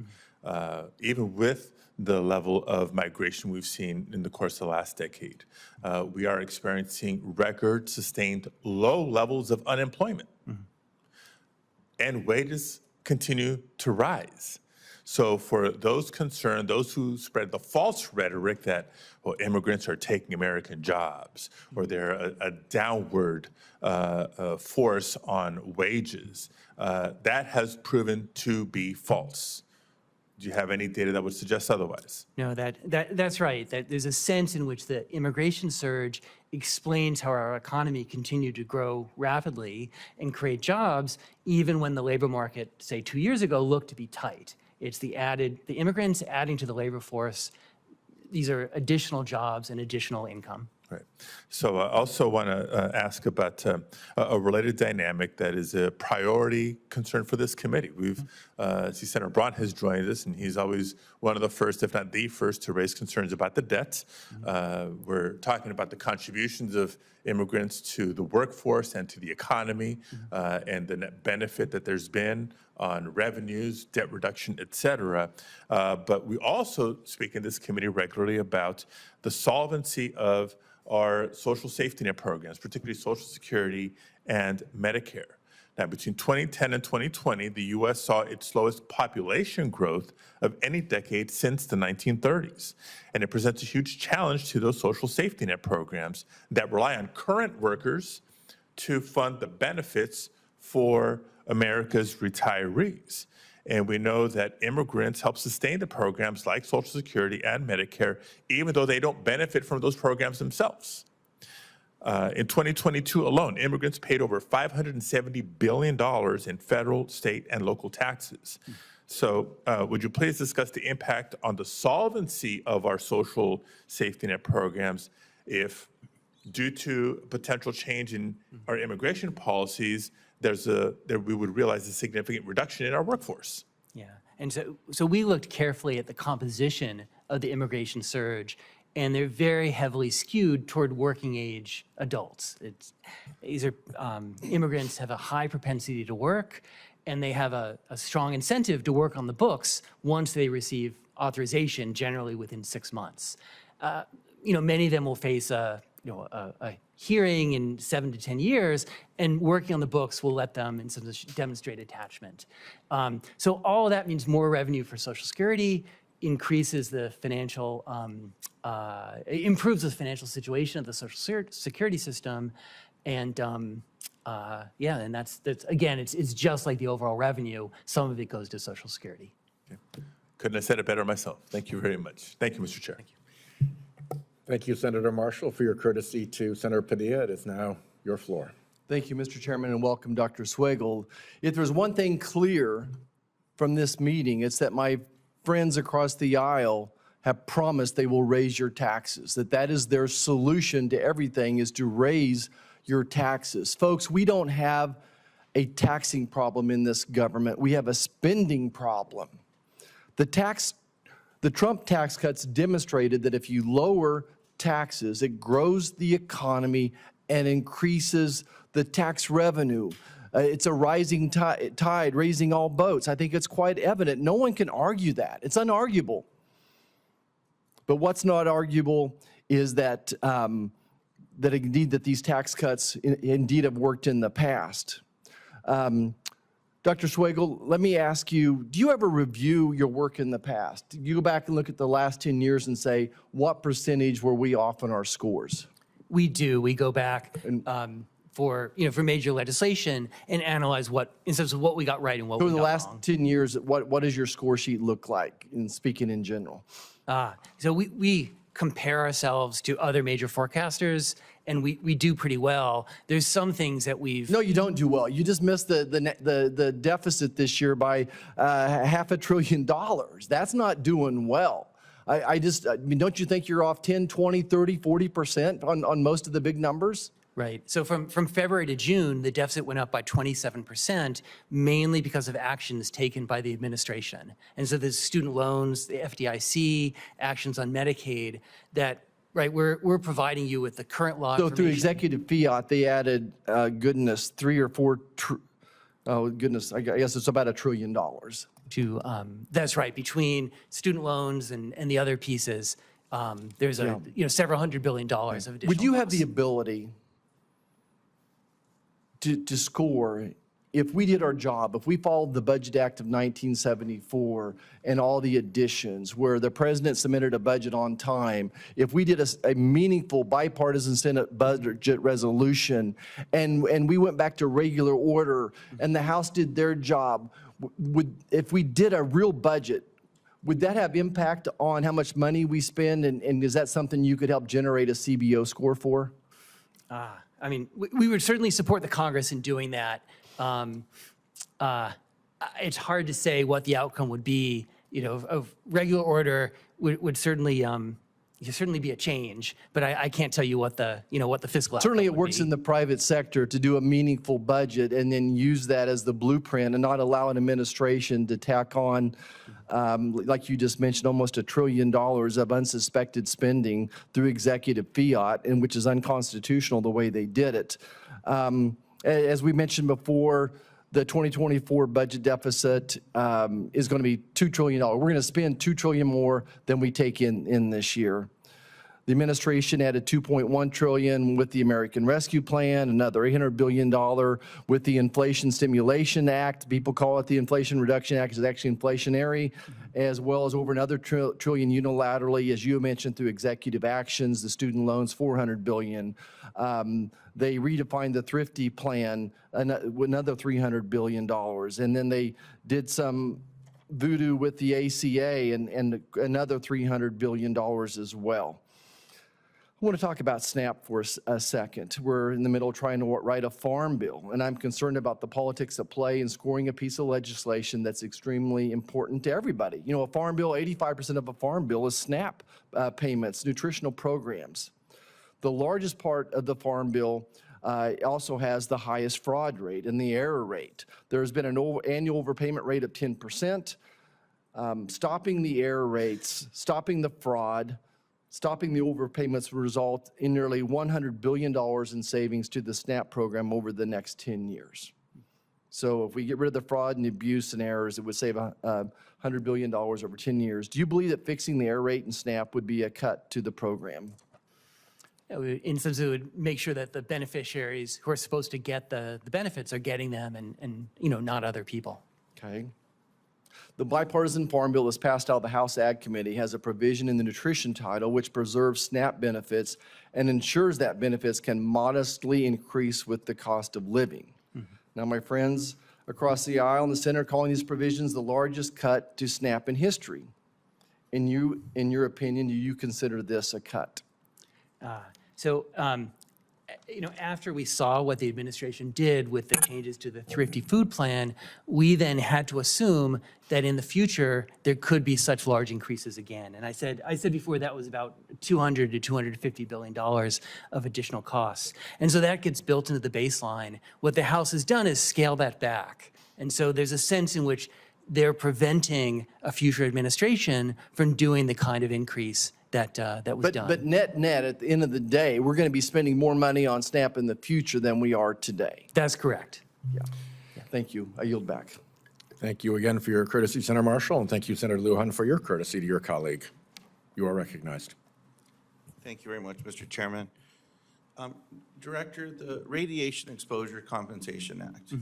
F: even with the level of migration we've seen in the course of the last decade, we are experiencing record sustained low levels of unemployment. And wages continue to rise. So for those concerned, those who spread the false rhetoric that, well, immigrants are taking American jobs or they're a downward force on wages, that has proven to be false. Do you have any data that would suggest otherwise?
C: No, that's right. That there's a sense in which the immigration surge explains how our economy continued to grow rapidly and create jobs, even when the labor market, say 2 years ago, looked to be tight. It's the immigrants adding to the labor force. These are additional jobs and additional income.
F: Right. So I also want to ask about a related dynamic that is a priority concern for this committee. We've, see Senator Braun has joined us, and he's always one of the first, if not the first, to raise concerns about the debt. We're talking about the contributions of immigrants to the workforce and to the economy, and the net benefit that there's been on revenues, debt reduction, et cetera. But we also speak in this committee regularly about the solvency of our social safety net programs, particularly Social Security and Medicare. Now, between 2010 and 2020, the U.S. saw its slowest population growth of any decade since the 1930s. And it presents a huge challenge to those social safety net programs that rely on current workers to fund the benefits for America's retirees. And we know that immigrants help sustain the programs like Social Security and Medicare, even though they don't benefit from those programs themselves. In 2022 alone, immigrants paid over $570 billion in federal, state, and local taxes. So would you please discuss the impact on the solvency of our social safety net programs if, due to potential change in our immigration policies, we would realize a significant reduction in our workforce?
C: Yeah, and so we looked carefully at the composition of the immigration surge, and they're very heavily skewed toward working age adults. These are immigrants have a high propensity to work, and they have a strong incentive to work on the books once they receive authorization, generally within 6 months. Many of them will face a hearing in 7 to 10 years, and working on the books will let them demonstrate attachment. So all of that means more revenue for Social Security, increases the financial, improves the financial situation of the Social Security system, and and that's again, it's just like the overall revenue. Some of it goes to Social Security.
F: Okay. Couldn't have said it better myself. Thank you very much. Thank you, Mr. Chair.
C: Thank you.
A: Thank you, Senator Marshall, for your courtesy to Senator Padilla. It is now your floor.
E: Thank you, Mr. Chairman, and welcome, Dr. Swagel. If there's one thing clear from this meeting, it's that my friends across the aisle have promised they will raise your taxes, that is their solution to everything, is to raise your taxes. Folks, we don't have a taxing problem in this government. We have a spending problem. The Trump tax cuts demonstrated that if you lower taxes, it grows the economy and increases the tax revenue. It's a rising tide, raising all boats. I think it's quite evident. No one can argue that. It's unarguable. But what's not arguable is that that these tax cuts indeed have worked in the past. Dr. Swagel, let me ask you, do you ever review your work in the past? Do you go back and look at the last 10 years and say, what percentage were we off on our scores?
C: We do. We go back for major legislation and analyze in terms of what we got right and what we got wrong.
E: For the last 10 years, what does your score sheet look like, speaking in general?
C: So we compare ourselves to other major forecasters, and we do pretty well. There's some things that we've...
E: No, you don't do well. You just missed the deficit this year by $500 billion. That's not doing well. I mean, don't you think you're off 10, 20, 30, 40% on most of the big numbers?
C: Right. So from February to June, the deficit went up by 27%, mainly because of actions taken by the administration. And so the student loans, the FDIC, actions on Medicaid, that, right, we're providing you with the current law
E: So through
C: information.
E: executive fiat, they added, 3 or 4, oh goodness, I guess it's about $1 trillion.
C: That's right, between student loans and the other pieces, there's several $100 billion of additional
E: Would you have
C: costs.
E: the ability to score if we did our job, if we followed the Budget Act of 1974 and all the additions where the president submitted a budget on time, if we did a meaningful bipartisan Senate budget resolution and we went back to regular order and the House did their job, if we did a real budget, would that have impact on how much money we spend, and is that something you could help generate a CBO score for?
C: I mean, we would certainly support the Congress in doing that. It's hard to say what the outcome would be. Of regular order would certainly be a change, but I can't tell you what the fiscal outcome
E: Certainly, it
C: would
E: works
C: be.
E: in the private sector to do a meaningful budget and then use that as the blueprint and not allow an administration to tack on, like you just mentioned, almost $1 trillion of unsuspected spending through executive fiat, and which is unconstitutional the way they did it. As we mentioned before, the 2024 budget deficit is going to be $2 trillion. We're going to spend $2 trillion more than we take in this year. The administration added $2.1 trillion with the American Rescue Plan, another $800 billion with the Inflation Stimulation Act. People call it the Inflation Reduction Act. It's actually inflationary, as well as over another trillion unilaterally, as you mentioned, through executive actions, the student loans, $400 billion. They redefined the Thrifty Plan, another $300 billion. And then they did some voodoo with the ACA and another $300 billion as well. I want to talk about SNAP for a second. We're in the middle of trying to write a farm bill, and I'm concerned about the politics at play in scoring a piece of legislation that's extremely important to everybody. You know, a farm bill, 85% of a farm bill is SNAP payments, nutritional programs. The largest part of the farm bill also has the highest fraud rate and the error rate. There's been an annual overpayment rate of 10%. Stopping the error rates, stopping the fraud, stopping the overpayments will result in nearly $100 billion in savings to the SNAP program over the next 10 years. So if we get rid of the fraud and abuse and errors, it would save $100 billion over 10 years. Do you believe that fixing the error rate in SNAP would be a cut to the program?
C: In some sense, it would make sure that the beneficiaries who are supposed to get the benefits are getting them and not other people.
E: Okay. The bipartisan farm bill that's passed out of the House Ag Committee has a provision in the nutrition title which preserves SNAP benefits and ensures that benefits can modestly increase with the cost of living. Now, my friends across the aisle in the Senate are calling these provisions the largest cut to SNAP in history. In your opinion, do you consider this a cut?
C: After we saw what the administration did with the changes to the Thrifty Food Plan, we then had to assume that in the future there could be such large increases again. And I said before that was about $200 to $250 billion of additional costs. And so that gets built into the baseline. What the House has done is scale that back. And so there's a sense in which they're preventing a future administration from doing the kind of increase that was done.
E: But net, at the end of the day, we're going to be spending more money on SNAP in the future than we are today.
C: That's correct.
E: Yeah. Thank you. I yield back.
A: Thank you again for your courtesy, Senator Marshall, and thank you, Senator Lujan, for your courtesy to your colleague. You are recognized.
G: Thank you very much, Mr. Chairman. Director, the Radiation Exposure Compensation Act.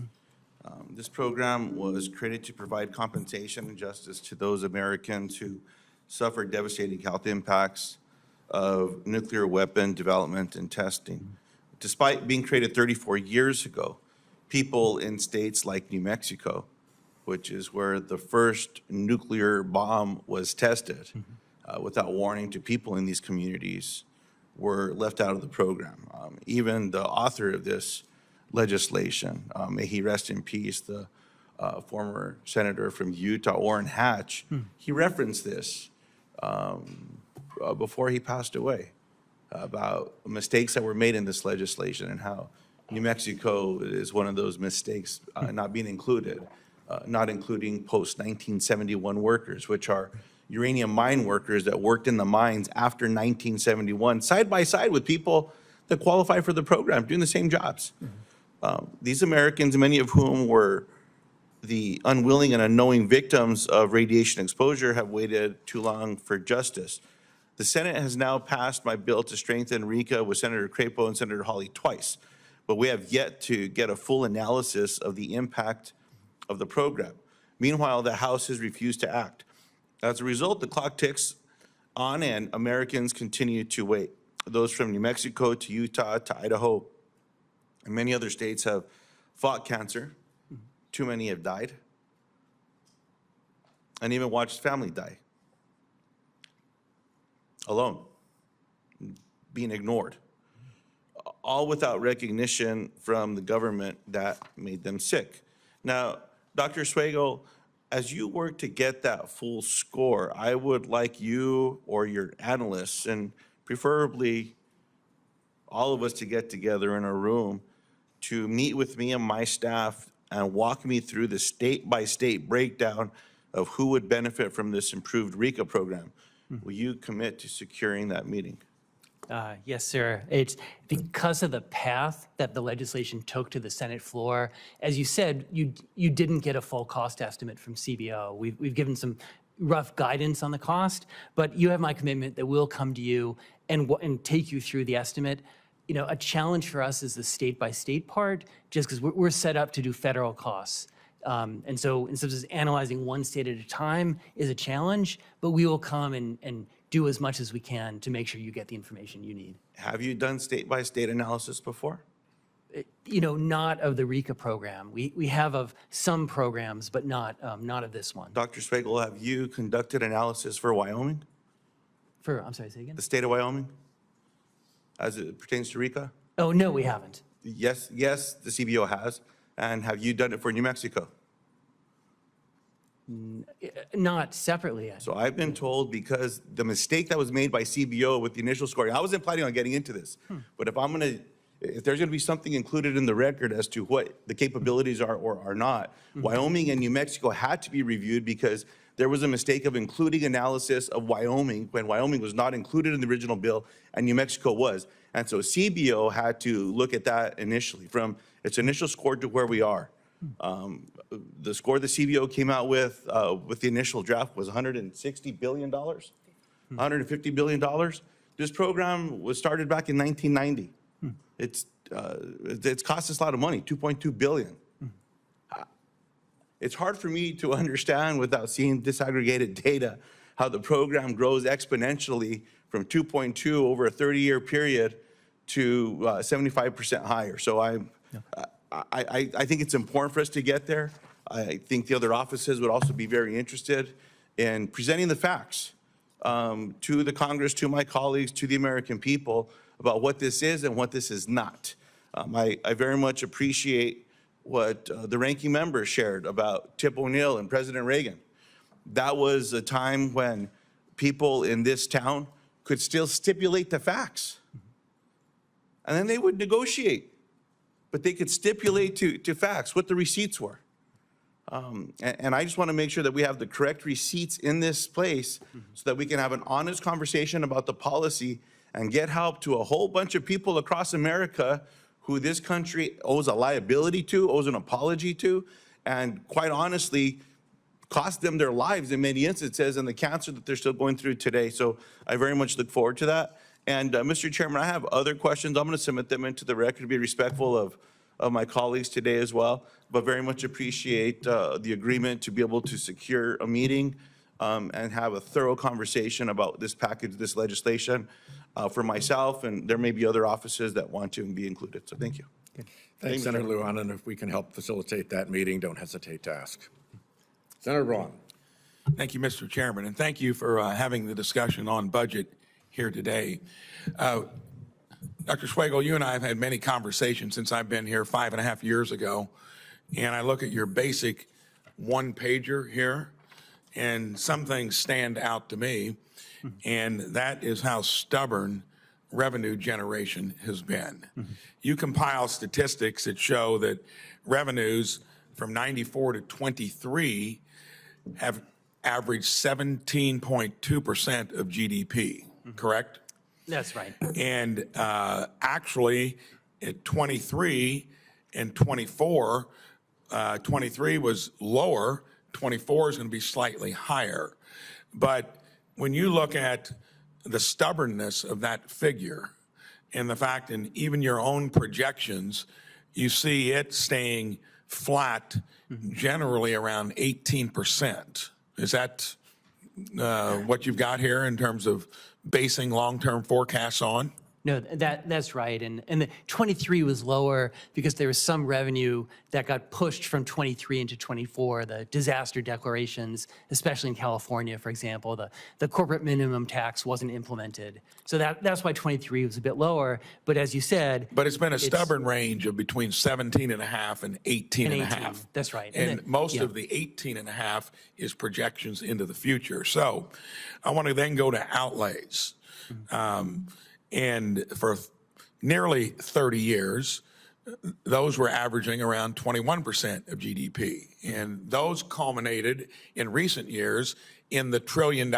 G: This program was created to provide compensation and justice to those Americans who suffer devastating health impacts of nuclear weapon development and testing. Despite being created 34 years ago, people in states like New Mexico, which is where the first nuclear bomb was tested, without warning to people in these communities, were left out of the program. Even the author of this legislation, may he rest in peace, the former senator from Utah, Orrin Hatch, he referenced this before he passed away about mistakes that were made in this legislation and how New Mexico is one of those mistakes not being included, not including post-1971 workers, which are uranium mine workers that worked in the mines after 1971, side by side with people that qualify for the program, doing the same jobs. These Americans, many of whom were the unwilling and unknowing victims of radiation exposure, have waited too long for justice. The Senate has now passed my bill to strengthen RECA with Senator Crapo and Senator Hawley twice, but we have yet to get a full analysis of the impact of the program. Meanwhile, the House has refused to act. As a result, the clock ticks on and Americans continue to wait. Those from New Mexico to Utah to Idaho and many other states have fought cancer. Too many have died, and even watched family die, alone, being ignored, all without recognition from the government that made them sick. Now, Dr. Swagel, as you work to get that full score, I would like you or your analysts, and preferably all of us, to get together in a room to meet with me and my staff and walk me through the state-by-state breakdown of who would benefit from this improved RECA program. Will you commit to securing that meeting?
C: Yes, sir. It's because of the path that the legislation took to the Senate floor. As you said, you didn't get a full cost estimate from CBO. We've given some rough guidance on the cost, but you have my commitment that we'll come to you and take you through the estimate. You know, a challenge for us is the state-by-state part, just because we're set up to do federal costs. And so instead of just analyzing one state at a time is a challenge, but we will come and do as much as we can to make sure you get the information you need.
G: Have you done state-by-state analysis before?
C: You know, not of the RECA program. We have of some programs, but not of this one.
G: Dr. Swagel, have you conducted analysis for Wyoming,
C: I'm sorry, say again?
G: the state of Wyoming, as it pertains to RECA?
C: Oh, no, we haven't.
G: Yes, the CBO has. And have you done it for New Mexico?
C: Not separately yet.
G: So I've been told, because the mistake that was made by CBO with the initial scoring, I wasn't planning on getting into this, but if there's gonna be something included in the record as to what the capabilities are or are not, Wyoming and New Mexico had to be reviewed because there was a mistake of including analysis of Wyoming when Wyoming was not included in the original bill and New Mexico was. And so CBO had to look at that initially, from its initial score to where we are. The score the CBO came out with the initial draft was $160 billion, $150 billion. This program was started back in 1990. It's cost us a lot of money, $2.2 billion. It's hard for me to understand without seeing disaggregated data how the program grows exponentially from 2.2 over a 30-year period to 75% higher. So I think it's important for us to get there. I think the other offices would also be very interested in presenting the facts to the Congress, to my colleagues, to the American people about what this is and what this is not. I very much appreciate what the ranking member shared about Tip O'Neill and President Reagan. That was a time when people in this town could still stipulate the facts. And then they would negotiate, but they could stipulate to facts what the receipts were. And I just want to make sure that we have the correct receipts in this place so that we can have an honest conversation about the policy and get help to a whole bunch of people across America who this country owes a liability to, owes an apology to, and quite honestly, cost them their lives in many instances and the cancer that they're still going through today. So I very much look forward to that. And Mr. Chairman, I have other questions. I'm going to submit them into the record to be respectful of my colleagues today as well, but very much appreciate the agreement to be able to secure a meeting and have a thorough conversation about this package, this legislation for myself, and there may be other offices that want to be included. So thank you.
A: Thanks, Senator Lujan, and if we can help facilitate that meeting, don't hesitate to ask. Senator Braun.
H: Thank you, Mr. Chairman, and thank you for having the discussion on budget here today. Dr. Swagel, you and I have had many conversations since I've been here 5.5 years ago, and I look at your basic one-pager here, and some things stand out to me, and that is how stubborn revenue generation has been. You compile statistics that show that revenues from 94 to 23 have averaged 17.2% of GDP, correct?
C: That's right.
H: And actually, at 23 and 24, 23 was lower, 24 is going to be slightly higher. But when you look at the stubbornness of that figure and the fact in even your own projections, you see it staying flat generally around 18%. Is that what you've got here in terms of basing long-term forecasts on?
C: No, that's right. And the 23 was lower because there was some revenue that got pushed from 23 into 24, the disaster declarations, especially in California, for example, the corporate minimum tax wasn't implemented. So that's why 23 was a bit lower. But as you said.
H: But it's been a stubborn range of between 17.5 and 18.5.
C: That's right.
H: And most of the 18.5 is projections into the future. So I want to then go to outlays. And for nearly 30 years, those were averaging around 21% of GDP. And those culminated in recent years in the $1 trillion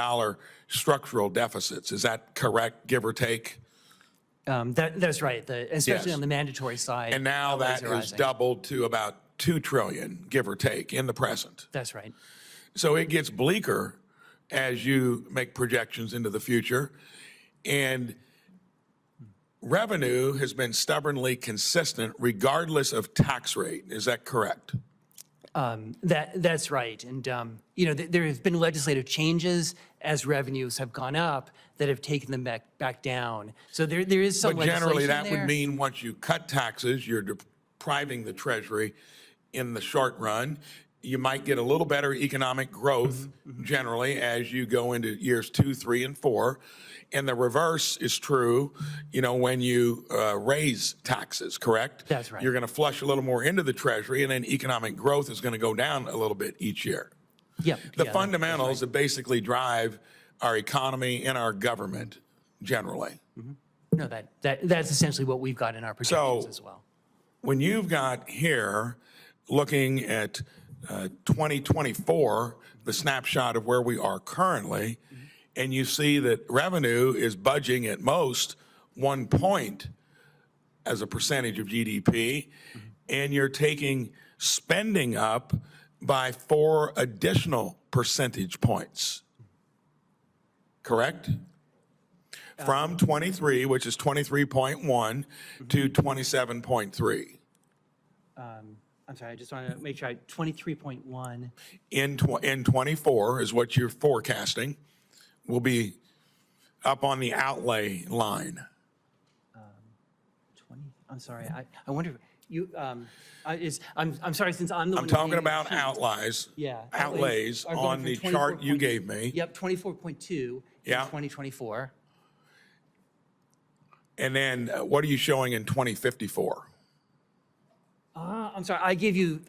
H: structural deficits. Is that correct, give or take?
C: That's right, especially
H: Yes.
C: on the mandatory side.
H: And now that has doubled to about $2 trillion, give or take, in the present.
C: That's right.
H: So it gets bleaker as you make projections into the future. And revenue has been stubbornly consistent regardless of tax rate. Is that correct?
C: That's right. And, there have been legislative changes as revenues have gone up that have taken them back down. So there is some
H: But generally, that
C: legislation
H: would
C: there.
H: mean once you cut taxes, you're depriving the Treasury in the short run. You might get a little better economic growth generally as you go into years 2, 3, and 4. And the reverse is true, when you raise taxes, correct?
C: That's right.
H: You're going to flush a little more into the Treasury, and then economic growth is going to go down a little bit each year.
C: Yep.
H: The
C: yeah,
H: fundamentals that basically drive our economy and our government generally.
C: No, that's essentially what we've got in our projections
H: So-
C: as well.
H: When you've got here, looking at 2024, the snapshot of where we are currently, and you see that revenue is budging at most 1 point as a percentage of GDP, and you're taking spending up by 4 additional percentage points. Correct? From 23, which is 23.1, to 27.3.
C: I'm sorry, I just want to make sure 23.1.
H: In 24 is what you're forecasting will be up on the outlay line.
C: 20, I'm sorry, I wonder, I'm sorry, since I'm the one.
H: I'm talking
C: doing
H: about
C: the sheet.
H: outlays.
C: Yeah.
H: Outlays
C: are going
H: on
C: from
H: the chart you gave me.
C: Yep, 24.2 in
H: Yeah.
C: 2024.
H: And then what are you showing in 2054?
C: I'm sorry, I gave you,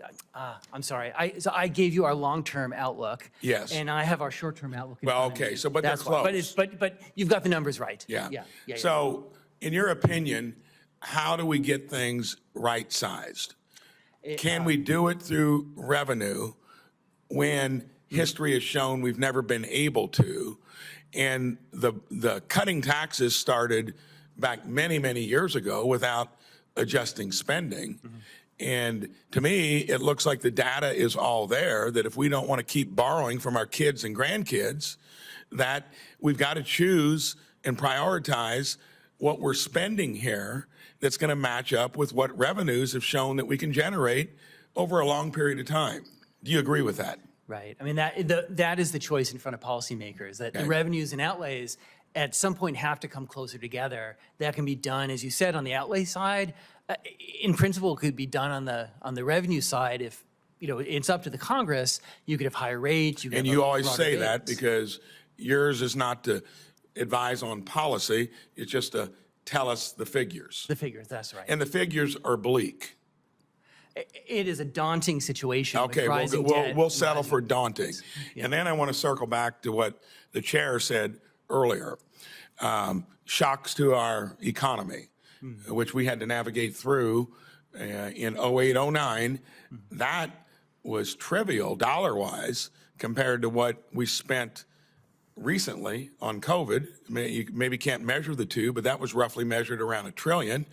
C: I'm sorry, I gave you our long-term outlook.
H: Yes.
C: And I have our short-term outlook. in
H: Well,
C: front of me.
H: okay, so, but they're
C: That's why.
H: close.
C: But you've got the numbers right.
H: Yeah.
C: Yeah.
H: So, in your opinion, how do we get things right-sized? Can we do it through revenue when history has shown we've never been able to? And the cutting taxes started back many, many years ago without adjusting spending. And to me, it looks like the data is all there, that if we don't want to keep borrowing from our kids and grandkids, that we've got to choose and prioritize what we're spending here that's going to match up with what revenues have shown that we can generate over a long period of time. Do you agree with that?
C: Right. I mean, that is the choice in front of policymakers, that the
H: Okay.
C: revenues and outlays at some point have to come closer together. That can be done, as you said, on the outlay side. In principle, could be done on the revenue side if, it's up to the Congress. You could have higher rates.
H: And you always say that because yours is not to advise on policy, it's just to tell us the figures.
C: The figures, that's right.
H: And the figures are bleak.
C: It is a daunting situation with
H: Okay,
C: rising
H: we'll
C: debt.
H: settle for daunting. And then I want to circle back to what the chair said earlier. Shocks to our economy, which we had to navigate through in 08, 09. That was trivial dollar-wise compared to what we spent recently on COVID. You maybe can't measure the two, but that was roughly measured around $1 trillion.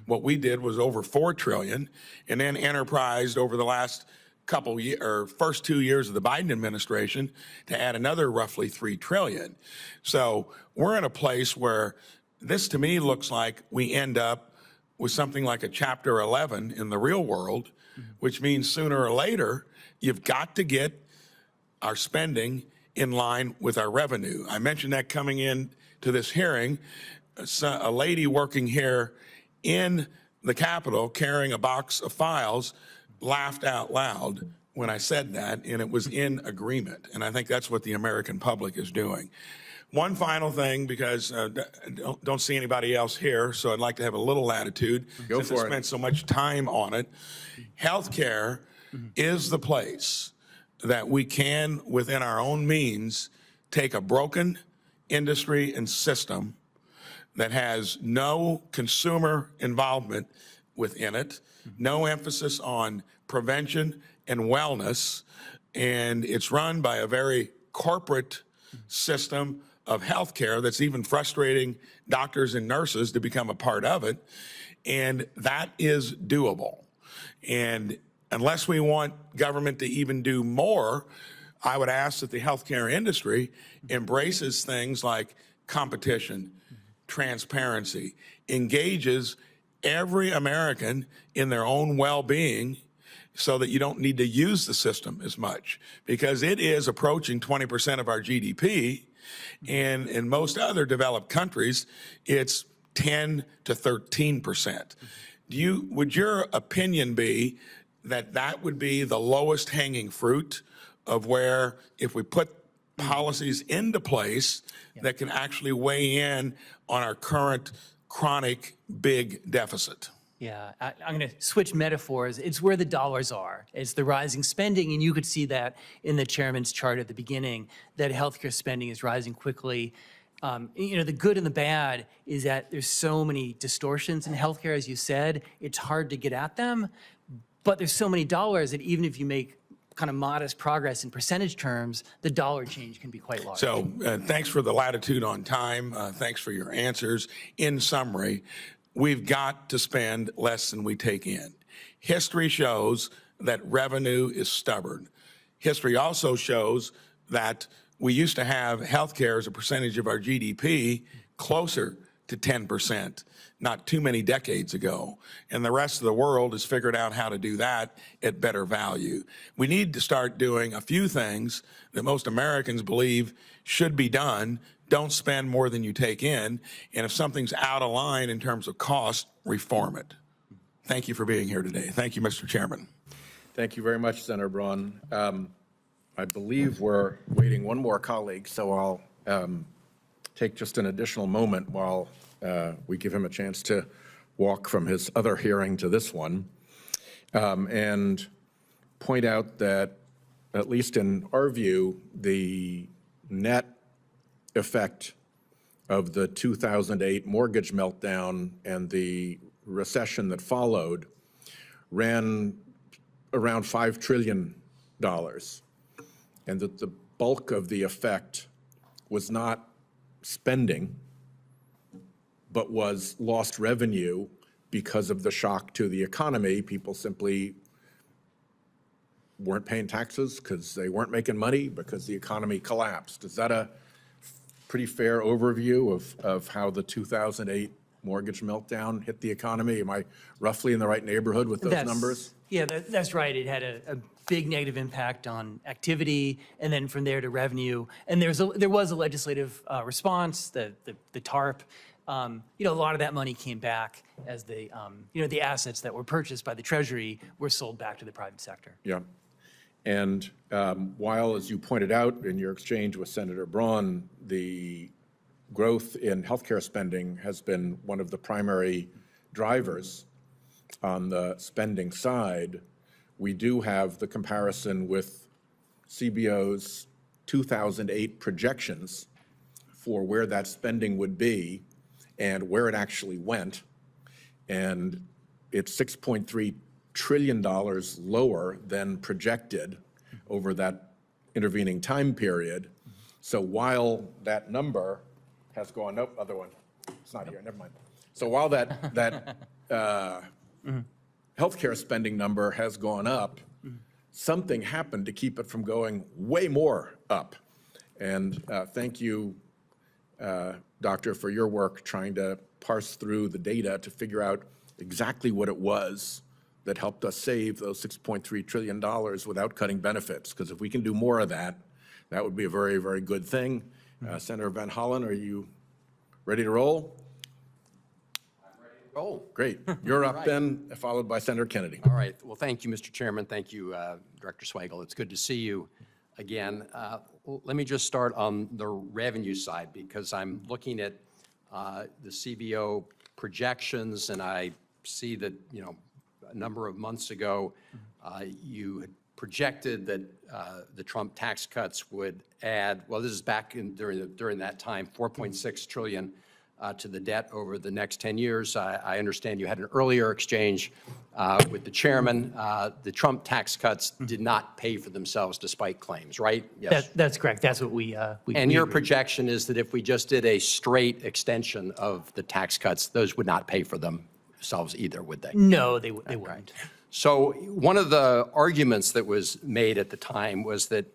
H: What we did was over $4 trillion, and then enterprised over the last couple years, or first 2 years of the Biden administration, to add another roughly $3 trillion. So we're in a place where this, to me, looks like we end up with something like a Chapter 11 in the real world, which means sooner or later you've got to get our spending in line with our revenue. I mentioned that coming in to this hearing. A lady working here in the Capitol carrying a box of files laughed out loud when I said that, and it was in agreement. And I think that's what the American public is doing. One final thing, because don't see anybody else here, so I'd like to have a little latitude.
A: Go
H: since I
A: for it.
H: spent so much time on it. Healthcare is the place that we can, within our own means, take a broken industry and system that has no consumer involvement within it, no emphasis on prevention and wellness, and it's run by a very corporate system of healthcare that's even frustrating doctors and nurses to become a part of it, and that is doable. And unless we want government to even do more, I would ask that the healthcare industry embraces things like competition, transparency, engages every American in their own well-being so that you don't need to use the system as much, because it is approaching 20% of our GDP. And in most other developed countries, it's 10 to 13%. Would your opinion be that that would be the lowest hanging fruit of where, if we put policies into place that can actually weigh in on our current chronic big deficit?
C: Yeah, I'm going to switch metaphors. It's where the dollars are. It's the rising spending, and you could see that in the chairman's chart at the beginning, that healthcare spending is rising quickly. The good and the bad is that there's so many distortions in healthcare, as you said. It's hard to get at them, but there's so many dollars that even if you make kind of modest progress in percentage terms, the dollar change can be quite large.
H: So thanks for the latitude on time. Thanks for your answers. In summary, we've got to spend less than we take in. History shows that revenue is stubborn. History also shows that we used to have healthcare as a percentage of our GDP closer to 10%, not too many decades ago. And the rest of the world has figured out how to do that at better value. We need to start doing a few things that most Americans believe should be done. Don't spend more than you take in. And if something's out of line in terms of cost, reform it. Thank you for being here today. Thank you, Mr. Chairman.
A: Thank you very much, Senator Braun. I believe we're waiting one more colleague, so I'll take just an additional moment while we give him a chance to walk from his other hearing to this one, and point out that, at least in our view, the net effect of the 2008 mortgage meltdown and the recession that followed ran around $5 trillion, and that the bulk of the effect was not spending, but was lost revenue because of the shock to the economy. People simply weren't paying taxes because they weren't making money because the economy collapsed. Is that a pretty fair overview of how the 2008 mortgage meltdown hit the economy? Am I roughly in the right neighborhood with those numbers?
C: Yeah, that's right. It had a big negative impact on activity, and then from there to revenue. And there was a legislative response, the TARP. A lot of that money came back as the assets that were purchased by the Treasury were sold back to the private sector.
A: Yeah. And while, as you pointed out in your exchange with Senator Braun, the growth in healthcare spending has been one of the primary drivers on the spending side, we do have the comparison with CBO's 2008 projections for where that spending would be and where it actually went. And it's $6.3 trillion lower than projected over that intervening time period. So while that number has gone up, other one, it's not here, never mind. So while that healthcare spending number has gone up, something happened to keep it from going way more up. And thank you, Doctor, for your work trying to parse through the data to figure out exactly what it was that helped us save those $6.3 trillion without cutting benefits. Because if we can do more of that, that would be a very, very good thing. Senator Van Hollen, are you ready to roll?
I: Oh,
A: great. You're up then, followed by Senator Kennedy.
I: all right. Well, thank you, Mr. Chairman. Thank you, Director Swagel. It's good to see you again. Let me just start on the revenue side, because I'm looking at the CBO projections, and I see that, a number of months ago, you had projected that the Trump tax cuts would add, well, this is back during that time, $4.6 trillion to the debt over the next 10 years. I understand you had an earlier exchange with the chairman. The Trump tax cuts did not pay for themselves despite claims, right? Yes.
C: That's correct. That's what we
I: And your projection is that if we just did a straight extension of the tax cuts, those would not pay for themselves either, would they?
C: No, they wouldn't.
I: So one of the arguments that was made at the time was that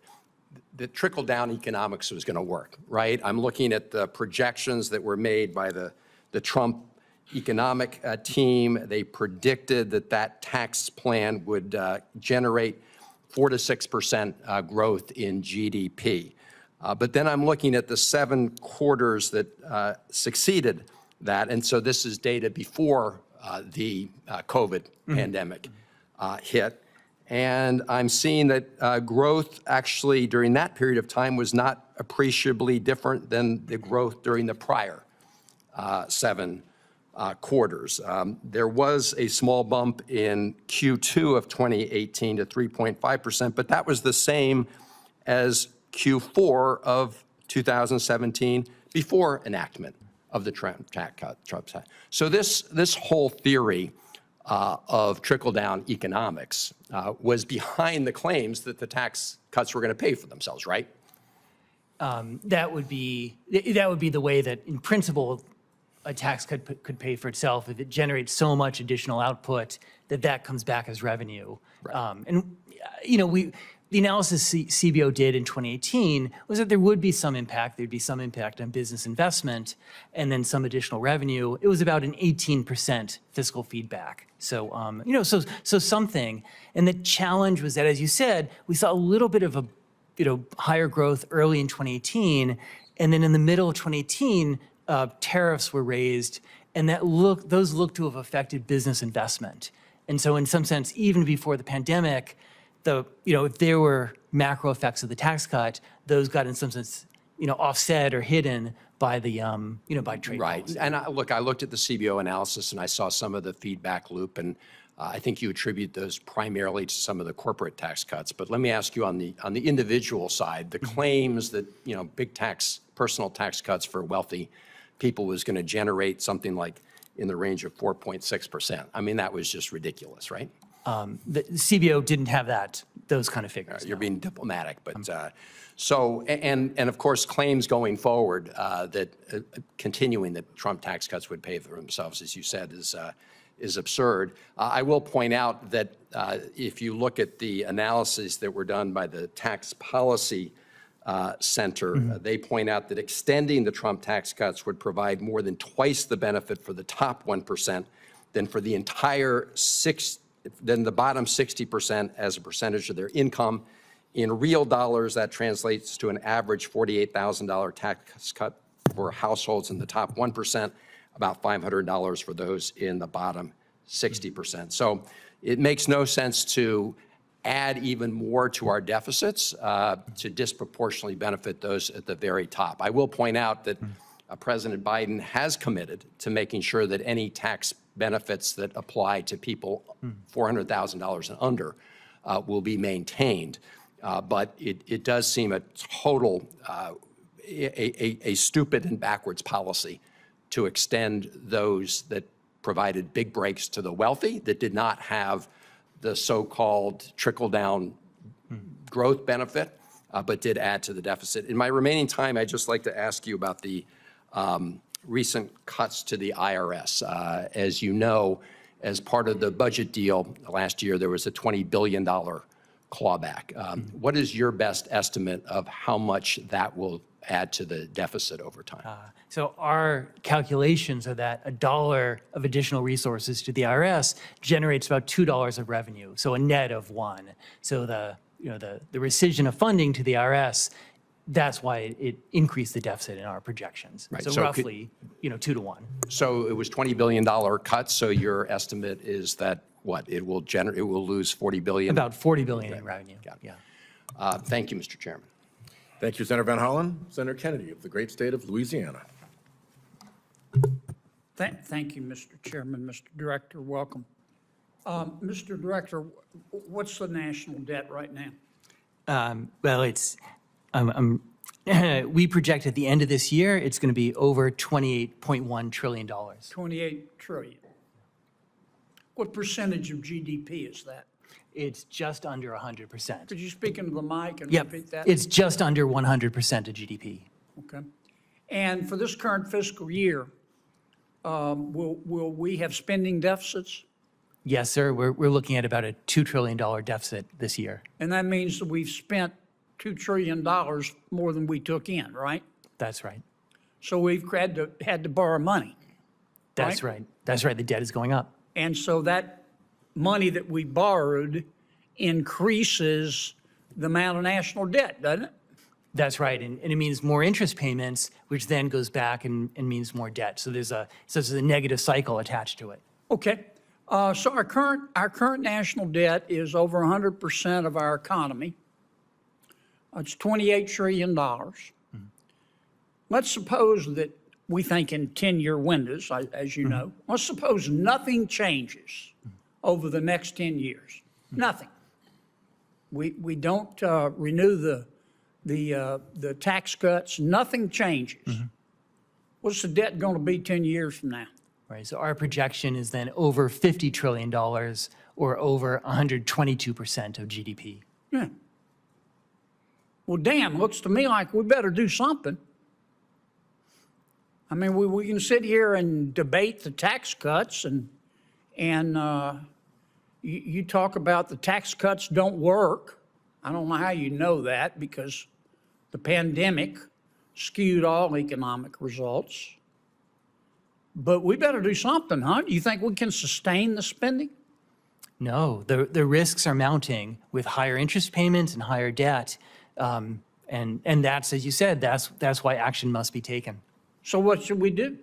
I: that trickle-down economics was going to work, right? I'm looking at the projections that were made by the Trump economic team. They predicted that that tax plan would generate 4 to 6% growth in GDP. But then I'm looking at the 7 quarters that succeeded that, and so this is data before the COVID pandemic hit. And I'm seeing that growth actually during that period of time was not appreciably different than the growth during the prior 7 quarters. There was a small bump in Q2 of 2018 to 3.5%, but that was the same as Q4 of 2017 before enactment of the Trump tax. So this whole theory of trickle-down economics was behind the claims that the tax cuts were going to pay for themselves, right?
C: That would be the way that, in principle, a tax cut could pay for itself if it generates so much additional output that comes back as revenue. Right. And you know, the analysis CBO did in 2018 was that there would be some impact. There'd be some impact on business investment, and then some additional revenue. It was about an 18% fiscal feedback. So you know, so something. And the challenge was that, as you said, we saw a little bit of a higher growth early in 2018, and then in the middle of 2018. Tariffs were raised, and those look to have affected business investment. And so in some sense, even before the pandemic, if there were macro effects of the tax cut, those got in some sense, offset or hidden by the, by trade policy.
I: And I looked at the CBO analysis and I saw some of the feedback loop, and I think you attribute those primarily to some of the corporate tax cuts. But let me ask you on the individual side, the claims that, big personal tax cuts for wealthy people was going to generate something like in the range of 4.6%. I mean, that was just ridiculous, right?
C: The CBO didn't have those kind of figures.
I: You're being diplomatic, but and of course, claims going forward that continuing that Trump tax cuts would pay for themselves, as you said, is absurd. I will point out that if you look at the analyses that were done by the Tax Policy Center, they point out that extending the Trump tax cuts would provide more than twice the benefit for the top 1% than for the the bottom 60% as a percentage of their income. In real dollars, that translates to an average $48,000 tax cut for households in the top 1%, about $500 for those in the bottom 60%. So it makes no sense to add even more to our deficits to disproportionately benefit those at the very top. I will point out that President Biden has committed to making sure that any tax benefits that apply to people $400,000 and under will be maintained. But it does seem a total, a stupid and backwards policy to extend those that provided big breaks to the wealthy that did not have the so-called trickle-down growth benefit, but did add to the deficit. In my remaining time, I'd just like to ask you about the recent cuts to the IRS. As you know, as part of the budget deal last year, there was a $20 billion clawback. What is your best estimate of how much that will add to the deficit over time?
C: So our calculations are that $1 of additional resources to the IRS generates about $2 of revenue, so a net of 1. So the rescission of funding to the IRS, that's why it increased the deficit in our projections. Right. So roughly, 2 to 1. So
I: it was $20 billion cuts. So your estimate is that what it will lose $40 billion.
C: About $40 billion in revenue.
I: Yeah. Thank you, Mr. Chairman.
A: Thank you, Senator Van Hollen. Senator Kennedy of the great state of Louisiana.
J: Thank you, Mr. Chairman. Mr. Director, welcome. Mr. Director, what's the national debt right now?
C: Well, it's we project at the end of this year, it's going to be over $28.1 trillion.
J: 28 trillion. What percentage of GDP is that?
C: It's just under 100%.
J: Could you speak into the mic and
C: Yep,
J: repeat that?
C: it's just under 100% of GDP.
J: Okay. And for this current fiscal year, will we have spending deficits?
C: Yes, sir. We're looking at about a $2 trillion deficit this year.
J: And that means that we've spent $2 trillion more than we took in, right?
C: That's right.
J: So we've had to borrow money.
C: That's right. That's right. The debt is going up.
J: And so that money that we borrowed increases the amount of national debt, doesn't it?
C: That's right. And it means more interest payments, which then goes back and means more debt. So there's a negative cycle attached to it.
J: Okay. So our current national debt is over 100% of our economy. It's $28 trillion. Let's suppose that we think in 10-year windows, as you know. Let's suppose nothing changes over the next 10 years. Nothing. We don't renew the tax cuts. Nothing changes. What's the debt going to be 10 years from now?
C: Right. So our projection is then over $50 trillion or over 122% of GDP.
J: Yeah. Well, damn, looks to me like we better do something. I mean, we can sit here and debate the tax cuts and you talk about the tax cuts don't work. I don't know how you know that because the pandemic skewed all economic results. But we better do something, huh? Do you think we can sustain the spending?
C: No, the risks are mounting with higher interest payments and higher debt. And that's, as you said, that's why action must be taken.
J: So what should we do?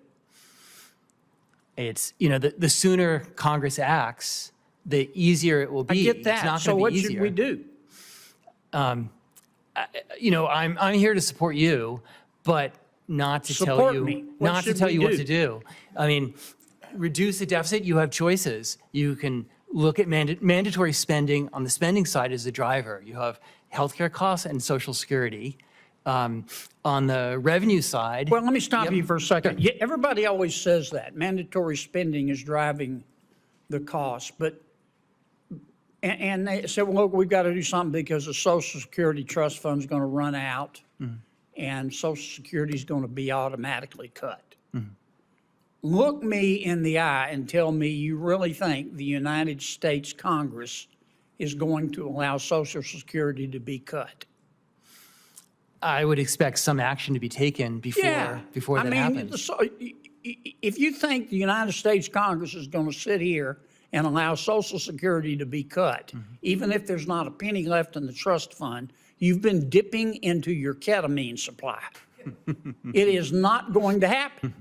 C: It's, the sooner Congress acts, the easier it will be.
J: I get that.
C: It's not
J: So
C: going to
J: what
C: be easier.
J: should we do?
C: I'm here to support you, but not to tell
J: Support
C: you
J: me. What
C: not to
J: should
C: tell
J: we
C: you what
J: do?
C: to do. I mean, reduce the deficit. You have choices. You can look at mandatory spending. On the spending side is the driver. You have healthcare costs and Social Security. On the revenue side.
J: Well, let me stop
C: Yep.
J: you for a second. Yeah, everybody always says that mandatory spending is driving the cost, but and they said, well, look, we've got to do something because the Social Security trust fund is going to run out, and Social Security is going to be automatically cut. Look me in the eye and tell me you really think the United States Congress is going to allow Social Security to be cut.
C: I would expect some action to be taken before that happens.
J: So if you think the United States Congress is going to sit here and allow Social Security to be cut, even if there's not a penny left in the trust fund, you've been dipping into your ketamine supply. It is not going to happen.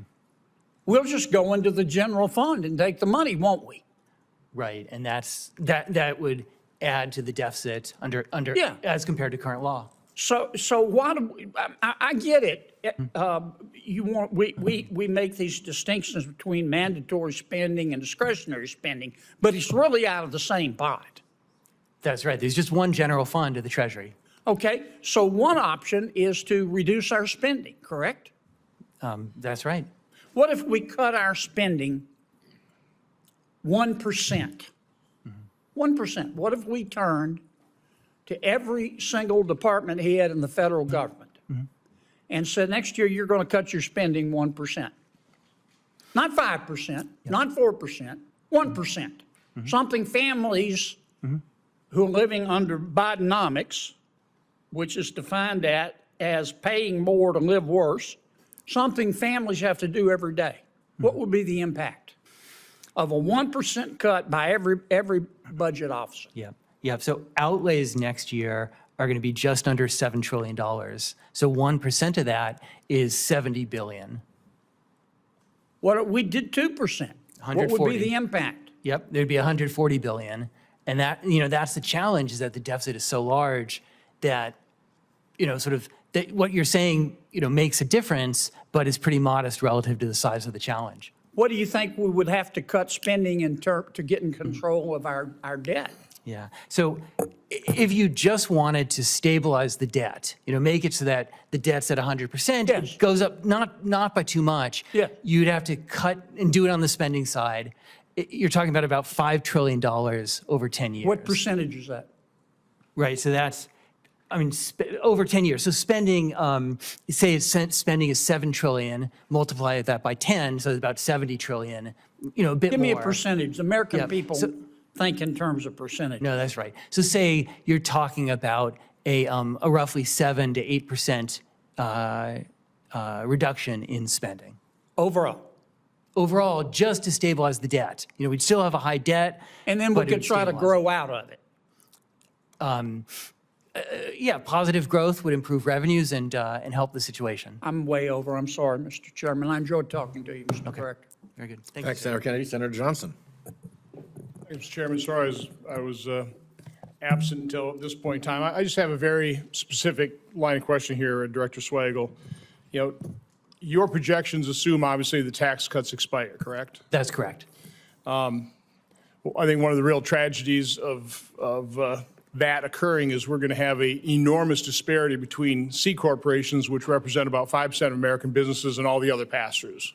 J: We'll just go into the general fund and take the money, won't we?
C: Right, and that would add to the deficit as compared to current law.
J: So why do we, I get it. We make these distinctions between mandatory spending and discretionary spending, but it's really out of the same pot.
C: That's right. There's just one general fund of the Treasury.
J: Okay, so one option is to reduce our spending, correct?
C: That's right.
J: What if we cut our spending 1%? 1%. What if we turned to every single department head in the federal government and said, next year you're going to cut your spending 1%. Not 5%, not 4%, 1%. Something families who are living under Bidenomics, which is defined as paying more to live worse, something families have to do every day. What would be the impact of a 1% cut by every budget officer?
C: Yeah. So outlays next year are going to be just under $7 trillion. So 1% of that is $70 billion.
J: What we did 2%? What would be the impact?
C: Yep, there'd be $140 billion, and that's the challenge, is that the deficit is so large that that what you're saying makes a difference, but is pretty modest relative to the size of the challenge.
J: What do you think we would have to cut spending to get in control of our debt?
C: Yeah. So if you just wanted to stabilize the debt, make it so that the debt's at 100%,
J: Yes.
C: it goes up not by too much.
J: Yeah.
C: You'd have to cut and do it on the spending side. You're talking about $5 trillion over 10 years.
J: What percentage is that?
C: Right. So that's, over 10 years. So spending, say spending is $7 trillion, multiply that by 10, so it's about $70 trillion. A bit more.
J: Give me a percentage. American
C: Yeah.
J: people
C: So-
J: think in terms of percentage.
C: No, that's right. So say you're talking about a roughly 7 to 8% reduction in spending. Overall, just to stabilize the debt. You know, we'd still have a high debt.
J: And then we
C: but it
J: could
C: would
J: try to
C: stabilize
J: grow out of it.
C: Yeah, positive growth would improve revenues and help the situation.
J: I'm way over. I'm sorry, Mr. Chairman. I enjoyed talking to you, Mr. Director.
C: Very good. Thank you.
A: Thanks, Senator Kennedy. Senator Johnson.
K: Mr. Chairman, sorry I was absent until this point in time. I just have a very specific line of question here, Director Swagel. You know, your projections assume obviously the tax cuts expire, correct?
C: That's correct.
K: I think one of the real tragedies of that occurring is we're going to have an enormous disparity between C corporations, which represent about 5% of American businesses, and all the other pass-throughs.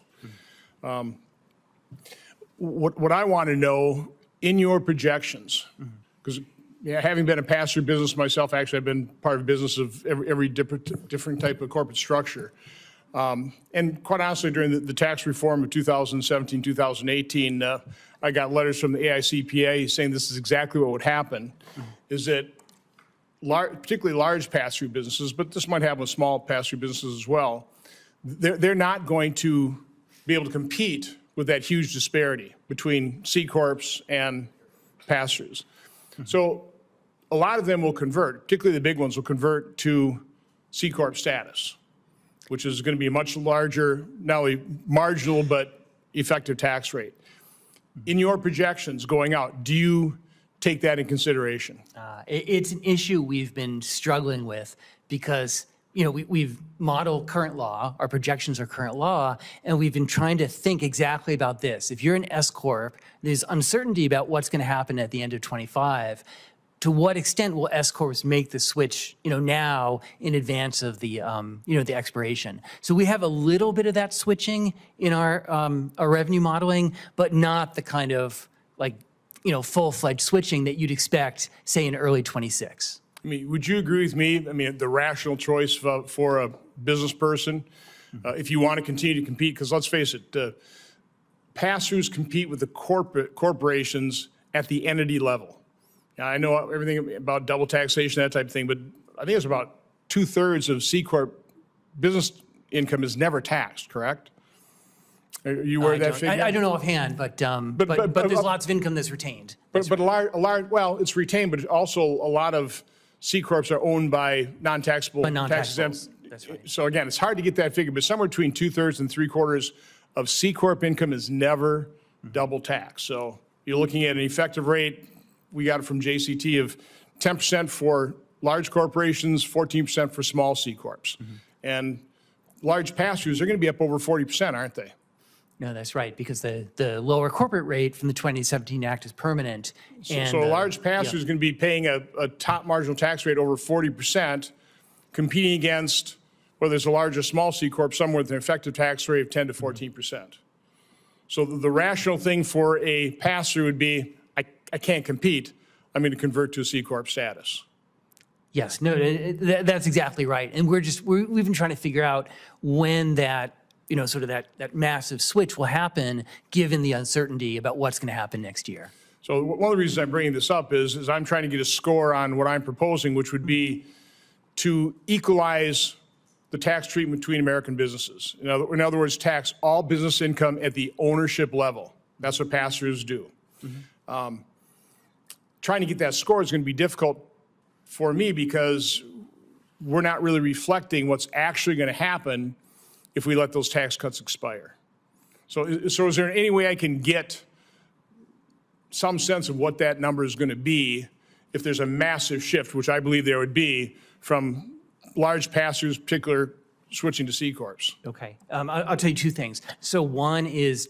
K: What I want to know in your projections, because having been a pass-through business myself, actually I've been part of a business of every different type of corporate structure. And quite honestly, during the tax reform of 2017, 2018, I got letters from the AICPA saying this is exactly what would happen, is that particularly large pass-through businesses, but this might happen with small pass-through businesses as well, they're not going to be able to compete with that huge disparity between C corps and pass-throughs. So a lot of them will convert, particularly the big ones will convert to C corp status, which is going to be a much larger, not only marginal, but effective tax rate. In your projections going out, do you take that in consideration?
C: It's an issue we've been struggling with because, you know, we've modeled current law, our projections are current law, and we've been trying to think exactly about this. If you're an S corp, there's uncertainty about what's going to happen at the end of 25. To what extent will S corps make the switch, you know, now in advance of the, you know, the expiration? So we have a little bit of that switching in our revenue modeling, but not the kind of like, you know, full-fledged switching that you'd expect, say, in early 26.
K: I mean, would you agree with me? I mean, the rational choice for a business person, if you want to continue to compete, because let's face it, pass-throughs compete with the corporations at the entity level. Now, I know everything about double taxation, that type of thing, but I think it's about 2/3 of C corp business income is never taxed, correct? Are you aware of that figure?
C: I don't know offhand, but there's lots of income that's retained.
K: But a large, well, it's retained, but also a lot of C corps are owned by non-taxable, tax-exempt.
C: That's right.
K: So again, it's hard to get that figure, but somewhere between 2/3 and 3/4 of C corp income is never double taxed. So you're looking at an effective rate, we got it from JCT, of 10% for large corporations, 14% for small C corps. And large pass-throughs are going to be up over 40%, aren't they?
C: No, that's right, because the lower corporate rate from the 2017 Act is permanent.
K: So a large pass-through is going to be paying a top marginal tax rate over 40%, competing against, whether there's a large or small C corp, somewhere with an effective tax rate of 10 to 14%. So the rational thing for a pass-through would be, I can't compete, I'm going to convert to a C corp status.
C: Yes, no, that's exactly right. And we've been trying to figure out when that, you know, sort of that massive switch will happen, given the uncertainty about what's going to happen next year.
K: So one of the reasons I'm bringing this up is I'm trying to get a score on what I'm proposing, which would be to equalize the tax treatment between American businesses. In other words, tax all business income at the ownership level. That's what pass-throughs do. Trying to get that score is going to be difficult for me because we're not really reflecting what's actually going to happen if we let those tax cuts expire. So is there any way I can get some sense of what that number is going to be if there's a massive shift, which I believe there would be, from large pass-throughs, particular switching to C corps?
C: Okay, I'll tell you two things. So one is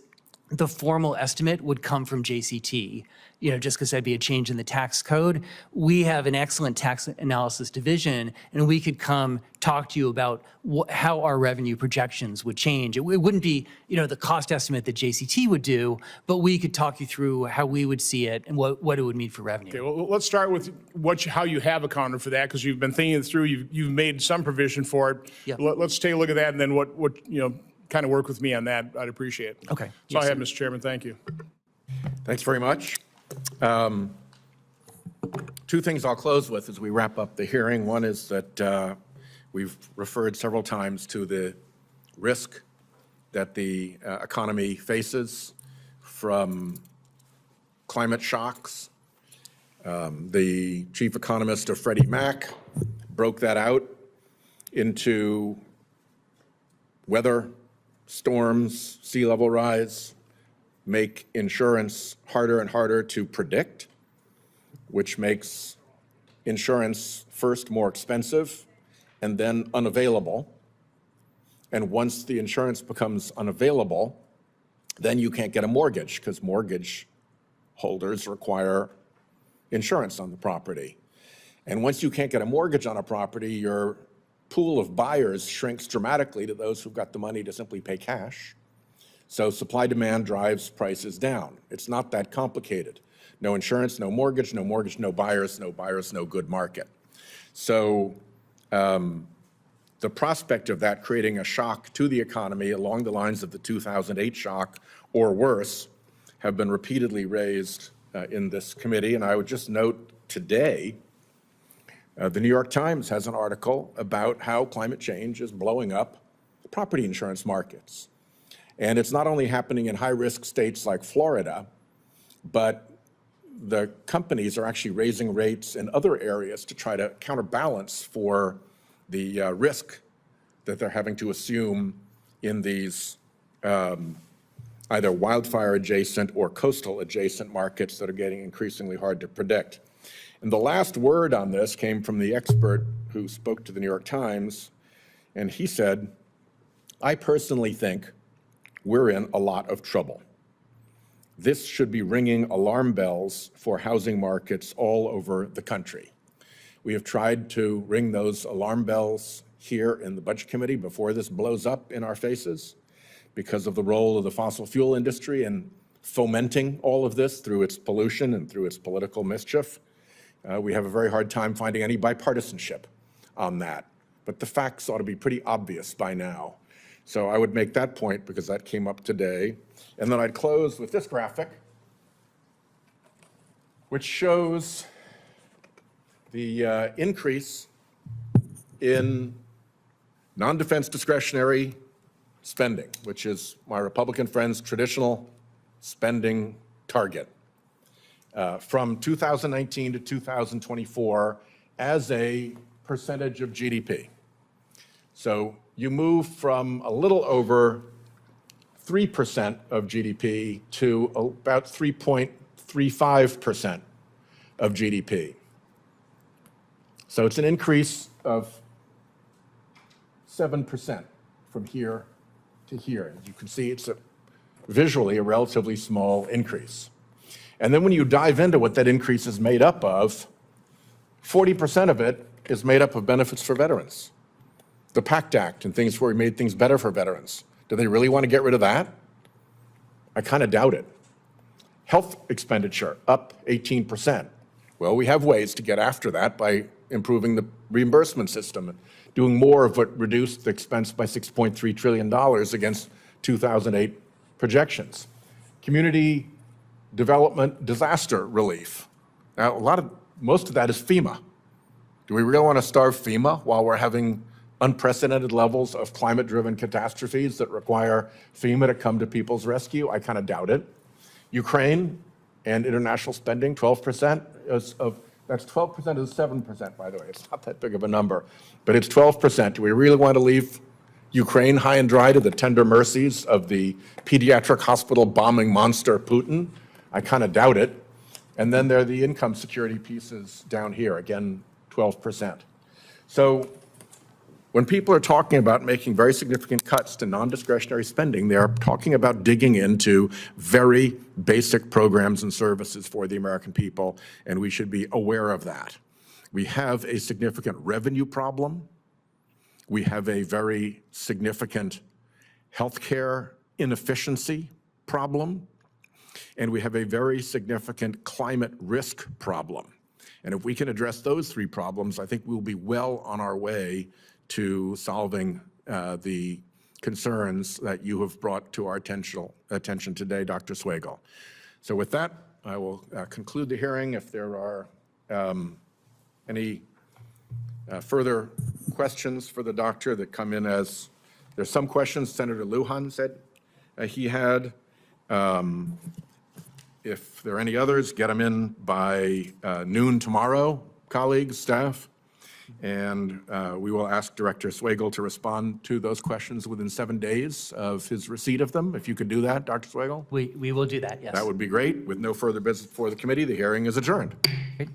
C: the formal estimate would come from JCT, you know, just because that'd be a change in the tax code. We have an excellent tax analysis division, and we could come talk to you about how our revenue projections would change. It wouldn't be, you know, the cost estimate that JCT would do, but we could talk you through how we would see it and what it would mean for revenue.
K: Okay, well, let's start with how you have accounted for that, because you've been thinking it through. You've made some provision for it.
C: Yeah.
K: Let's take a look at that, and then what you know, kind of work with me on that. I'd appreciate it.
C: Okay.
K: That's all I have, Mr. Chairman. Thank you.
A: Thanks very much. Two things I'll close with as we wrap up the hearing. One is that we've referred several times to the risk that the economy faces from climate shocks. The chief economist of Freddie Mac broke that out into weather, storms, sea level rise, make insurance harder and harder to predict, which makes insurance first more expensive and then unavailable. And once the insurance becomes unavailable, then you can't get a mortgage because mortgage holders require insurance on the property. And once you can't get a mortgage on a property, your pool of buyers shrinks dramatically to those who've got the money to simply pay cash. So supply-demand drives prices down. It's not that complicated. No insurance, no mortgage, no mortgage, no buyers, no good market. So the prospect of that creating a shock to the economy along the lines of the 2008 shock or worse have been repeatedly raised in this committee. And I would just note today, the New York Times has an article about how climate change is blowing up property insurance markets. And it's not only happening in high-risk states like Florida, but the companies are actually raising rates in other areas to try to counterbalance for the risk that they're having to assume in these either wildfire adjacent or coastal adjacent markets that are getting increasingly hard to predict. And the last word on this came from the expert who spoke to the New York Times, and he said, "I personally think we're in a lot of trouble. This should be ringing alarm bells for housing markets all over the country." We have tried to ring those alarm bells here in the Budget Committee before this blows up in our faces because of the role of the fossil fuel industry in fomenting all of this through its pollution and through its political mischief. We have a very hard time finding any bipartisanship on that, but the facts ought to be pretty obvious by now. So I would make that point because that came up today. And then I'd close with this graphic, which shows the increase in non-defense discretionary spending, which is my Republican friends' traditional spending target, from 2019 to 2024 as a percentage of GDP. So you move from a little over 3% of GDP to about 3.35% of GDP. So it's an increase of 7% from here to here. As you can see, it's visually a relatively small increase. And then when you dive into what that increase is made up of, 40% of it is made up of benefits for veterans. The PACT Act and things where we made things better for veterans. Do they really want to get rid of that? I kind of doubt it. Health expenditure up 18%. Well, we have ways to get after that by improving the reimbursement system and doing more of what reduced the expense by $6.3 trillion against 2008 projections. Community development disaster relief. Now, most of that is FEMA. Do we really want to starve FEMA while we're having unprecedented levels of climate-driven catastrophes that require FEMA to come to people's rescue? I kind of doubt it. Ukraine and international spending, 12% that's 12% of the 7%, by the way. It's not that big of a number, but it's 12%. Do we really want to leave Ukraine high and dry to the tender mercies of the pediatric hospital bombing monster Putin? I kind of doubt it. And then there are the income security pieces down here, again, 12%. So when people are talking about making very significant cuts to non-discretionary spending, they are talking about digging into very basic programs and services for the American people, and we should be aware of that. We have a significant revenue problem. We have a very significant healthcare inefficiency problem, and we have a very significant climate risk problem. And if we can address those three problems, I think we'll be well on our way to solving the concerns that you have brought to our attention today, Dr. Swagel. So with that, I will conclude the hearing. If there are Any further questions for the doctor that come in as, there's some questions Senator Lujan said he had. If there are any others, get them in by noon tomorrow, colleagues, staff. And we will ask Director Swagel to respond to those questions within 7 days of his receipt of them. If you could do that, Dr. Swagel?
C: We will do that, yes.
A: That would be great. With no further business before the committee, the hearing is adjourned.
C: Great.